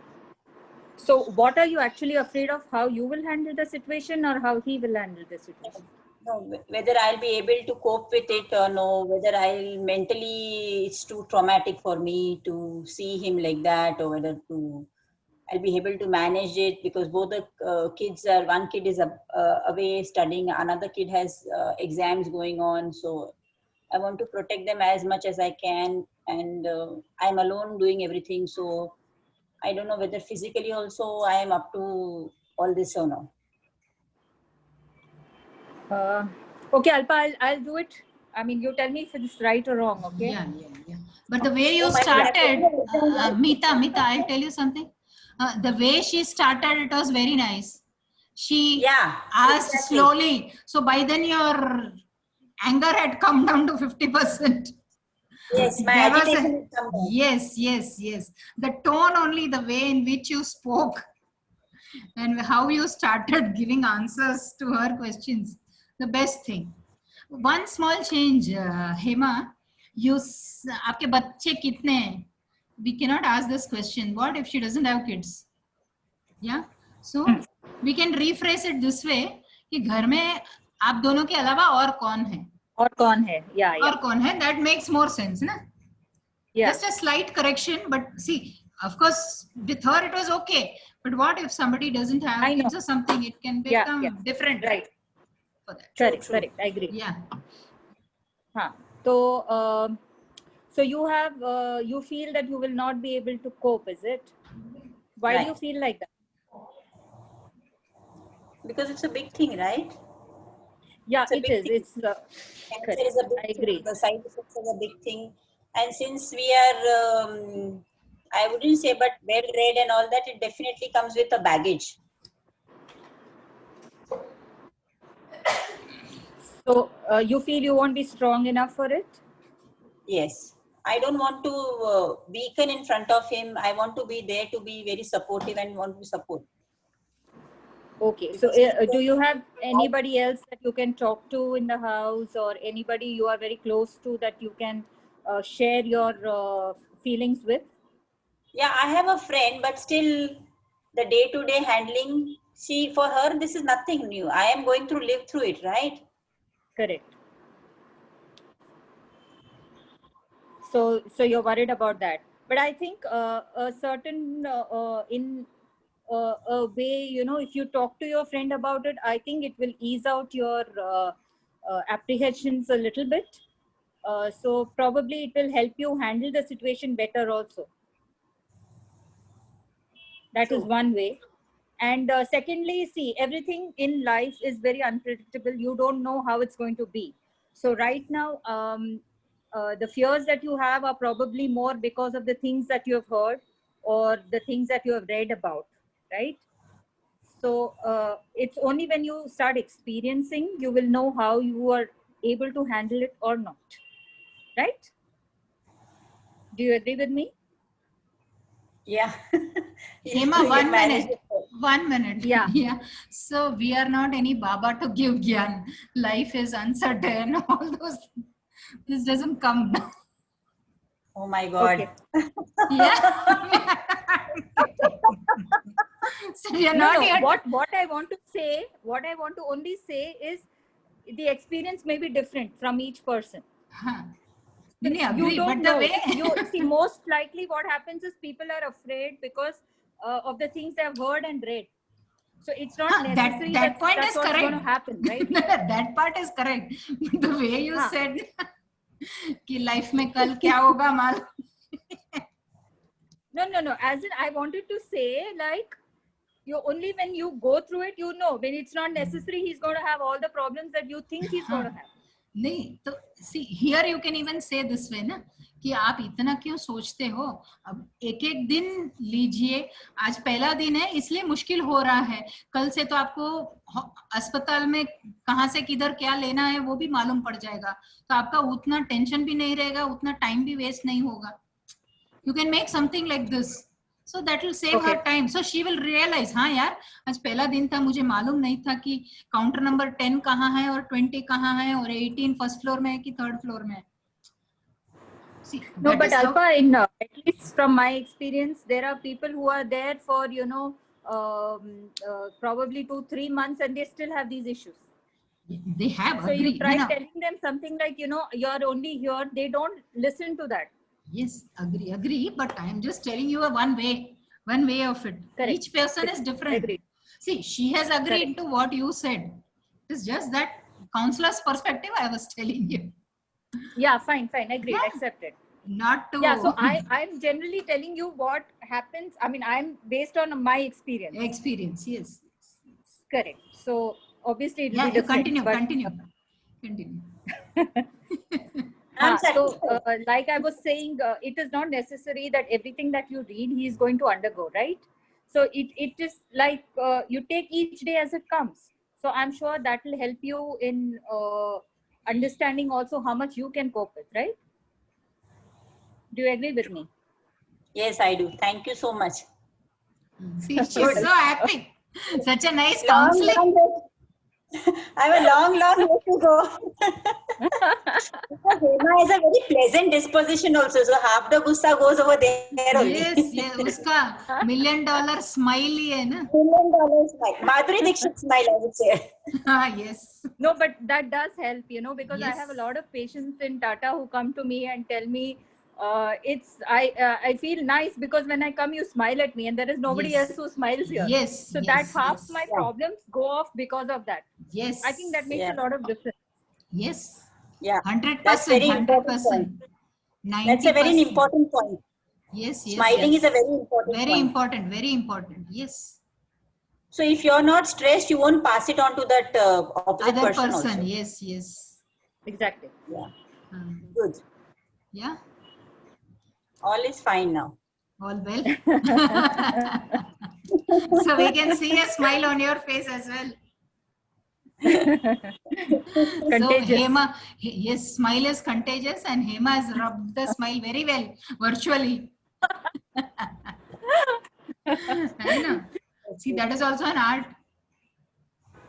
so what are you actually afraid of? How you will handle the situation or how he will handle the situation? No, whether I'll be able to cope with it or no, whether I'll mentally, it's too traumatic for me to see him like that, or whether I'll be able to manage it, because both the kids are, one kid is away studying, another kid has exams going on, so I want to protect them as much as I can, and I'm alone doing everything, so I don't know whether physically also I am up to all this or no. Okay, Alpa, I'll do it. I mean, you tell me if it's right or wrong, okay? Yeah. But the way you Oh my started, God. Meeta, I'll tell you something. The way she started, it was very nice. She Yeah, asked exactly. slowly. So by then your anger had come down to 50%. Yes, my There was agitation has come down. yes. The tone only, the way in which you spoke and how you started giving answers to her questions, the best thing. One small change, Hema, आपके बच्चे कितने हैं? We cannot ask this question. What if she doesn't have kids? Yeah. So we can rephrase it this way कि घर में आप दोनों के अलावा और कौन है? और कौन है? Yeah. और कौन है? That makes more sense, ना? Yeah. Just a slight correction, but see, of course, with her it was okay. But what if somebody doesn't have kids or something? It can become different, right? For that. Correct. I agree. Yeah. हाँ, तो so you feel that you will not be able to cope, is it? Why do you feel like that? Because it's a big thing, right? Yeah, it is. It's cancer is a big I agree. thing. The side effects are a big thing, and since we are, I wouldn't say, but well read and all that, it definitely comes with a baggage. So you feel you won't be strong enough for it? Yes. I don't want to weaken in front of him. I want to be there to be very supportive and want to support. Okay. So do you have anybody else that you can talk to in the house, or anybody you are very close to that you can share your feelings with? Yeah, I have a friend, but still the day-to-day handling, see, for her, this is nothing new. I am going to live through it, right? Correct. So you're worried about that, but I think a certain in a way, you know, if you talk to your friend about it, I think it will ease out your apprehensions a little bit. So probably it will help you handle the situation better also. That is True. one way. And secondly, see, everything in life is very unpredictable. You don't know how it's going to be. So right now, the fears that you have are probably more because of the things that you have heard or the things that you have read about, right? So it's only when you start experiencing, you will know how you are able to handle it or not, right? Do you agree with me? Yeah. Hema, You one managed minute. it. 1 minute. Yeah. Yeah. So we are not any Baba to give gyan. Life is uncertain. All those. This doesn't come. Oh my God. Okay. Yeah. So we are No, not no. yet. What I want to say, what I want to only say is the experience may be different from each person. Huh. No, no, You agree. don't But the know. way. You see, most likely what happens is people are afraid because of the things they have heard and read. So it's not Huh, necessary that point that's is what's going to correct. happen, right? That part is correct. But the way you Huh. said कि life में कल क्या होगा मालूम. No. As in, I wanted to say, like, you only when you go through it, you know. When it's not necessary, he's going to have all the problems that you think he's going to have. नहीं तो see here you can even से this way ना कि आप इतना क्यों सोचते हो. अब एक एक दिन लीजिए. आज पहला दिन है इसलिए मुश्किल हो रहा है. कल से तो आपको अस्पताल में कहाँ से किधर क्या लेना है वो भी मालूम पड़ जाएगा. तो आपका उतना टेंशन भी नहीं रहेगा, उतना टाइम भी वेस्ट नहीं होगा. You can make something like this. So that will save Okay. her time. So she will realize, हाँ यार आज पहला दिन था, मुझे मालूम नहीं था कि काउंटर नंबर 10 कहाँ है और 20 कहाँ है और 18 फर्स्ट फ्लोर में है कि थर्ड फ्लोर में है. See, No, that but is how- Alpha, in at least from my experience, there are people who are there for, you know, probably 2-3 months and they still have these issues. they have So agree. you try No, no. telling them something like, you know, you're only here. They don't listen to that. Yes, agree. But I am just telling you a one way of it. Correct. Each person is different. Agreed. See, she has agreed Correct. to what you said. It's just that counselor's perspective I was telling you. Yeah, fine. Agreed. Yeah. Accepted. Not to. Yeah, so I'm generally telling you what happens. I mean, I'm based on my experience. Experience, yes. Correct. So obviously it will Yeah, be you different. continue. I'm So satisfied. like I was saying, it is not necessary that everything that you read he is going to undergo, right? So it is like you take each day as it comes. So I'm sure that will help you in understanding also how much you can cope with, right? Do you agree with me? Yes, I do. Thank you so much. See, she's so happy. Such a nice Long counseling. way. I have a long way to go. Because Hema has a very pleasant disposition also, so half the gussa goes over there only. Yes, उसका $1 million smile ही है ना. $1 million smile. Madhuri Dixit smile, I would say. Yes. No, but that does help, you know, because I Yes. have a lot of patients in Tata who come to me and tell me, I feel nice because when I come, you smile at me, and there is nobody Yes. else who smiles here. Yes. So yes, that half yes. my problems go off because of that. Yes. I think that makes Yeah. a lot of difference. Yes. Yeah, 100%. that's very important 100%. point. 90%. That's a very important point. Yes. Smiling yes. is a very important Very point. important. Very important. Yes. So if you're not stressed, you won't pass it on to that opposite Other person person. also. Yes. Exactly. Yeah, Hmm. good. Yeah. All is fine now. All well. So we can see a smile on your face as well. So Contagious. Hema, yes, smile is contagious, and Hema has rubbed the smile very well virtually. I know. See, that is also an art.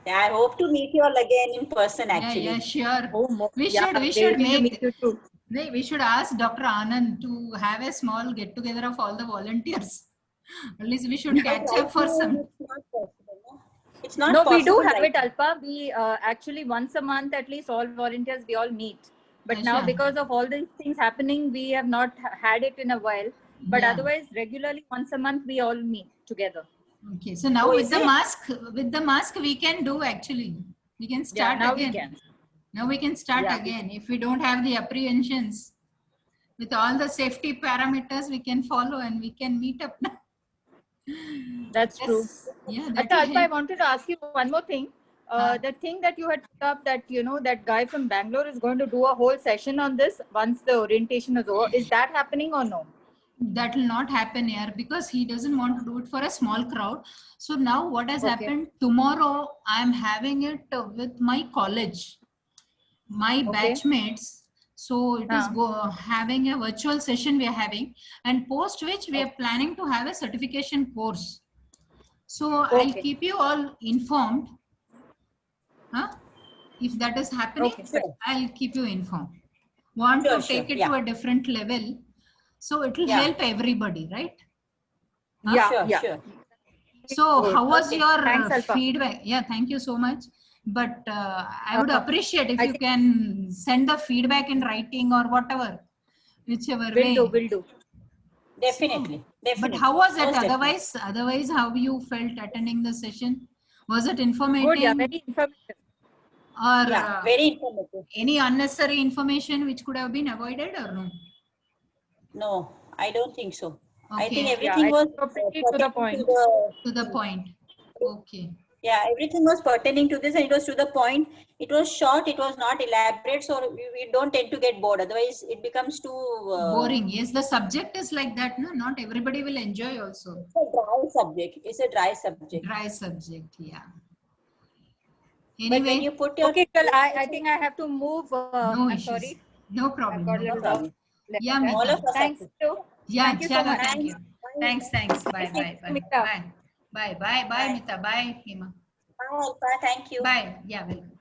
Yeah, I hope to meet you all again in person actually. Yeah, sure. Oh, We yeah, should waiting to make. meet you too. No, we should ask Dr. Anand to have a small get together of all the volunteers. At least we should catch Right up for now, some. it's not possible. No? It's not No, possible. we do have right it, Alpa. We actually once a month at least all volunteers we all meet. But now Aisha. because of all these things happening, we have not had it in a while. But Yeah. otherwise, regularly once a month we all meet together. Okay, so now Oh, with is the it? mask we can do actually. We can Yeah, start now again. we can. Now we can start Yeah. again. If we don't have the apprehensions, with all the safety parameters, we can follow and we can meet up now. That's true. Yes. Yeah, that Acha, will Alpa, I help. wanted to ask you one more thing. The thing that you had put up that, you know, that guy from Bangalore is going to do a whole session on this once the orientation is over. Is that happening or no? That will not happen here because he doesn't want to do it for a small crowd. So now what has Okay. happened, tomorrow I am having it with my college, my Okay. batchmates. So it is having a virtual session we are having, and post which we are planning to have a certification course. So I'll Okay. keep you all informed. Huh? If that is happening, Okay. Sure. I'll keep you informed. Want Sure, to sure, take it yeah. to a different level. So it will Yeah. help everybody, right? Huh? Yeah, Sure, yeah. sure. So Good. how was Okay. your Thanks, Alpa. feedback? Yeah, thank you so much. But I would appreciate if I you think- can send the feedback in writing or whatever, whichever way. Will do. Definitely. Definitely. But how was it Most definitely. otherwise, how you felt attending the session? Was it informative? Good, yeah, very informative. Or Yeah, very informative. any unnecessary information which could have been avoided or no? No, I don't think so. I think Okay. everything I was think pretty to the pertaining point. To the point. Okay. yeah, everything was pertaining to this and it was to the point. It was short, it was not elaborate, so we don't tend to get bored. Otherwise, it becomes too Boring. Yes, the subject is like that. No, not everybody will enjoy also. It's a dry subject. It's a dry subject. Dry subject. Yeah. But when Anyway, you put your Okay, well, I think I have to move. no I'm issues. sorry. No I've problem. got a No little problem. work left. Yeah, Right? all Meeta. of us Thanks. have to. You. Yeah, Thank you so Chalo, much. thank you. Thanks. Bye. Thank Bye. you, Bye. Meeta. Bye. Bye. Bye. Bye, Bye. Meeta. Bye, Hema. Bye, Alpa. Thank you. Bye. Yeah, welcome.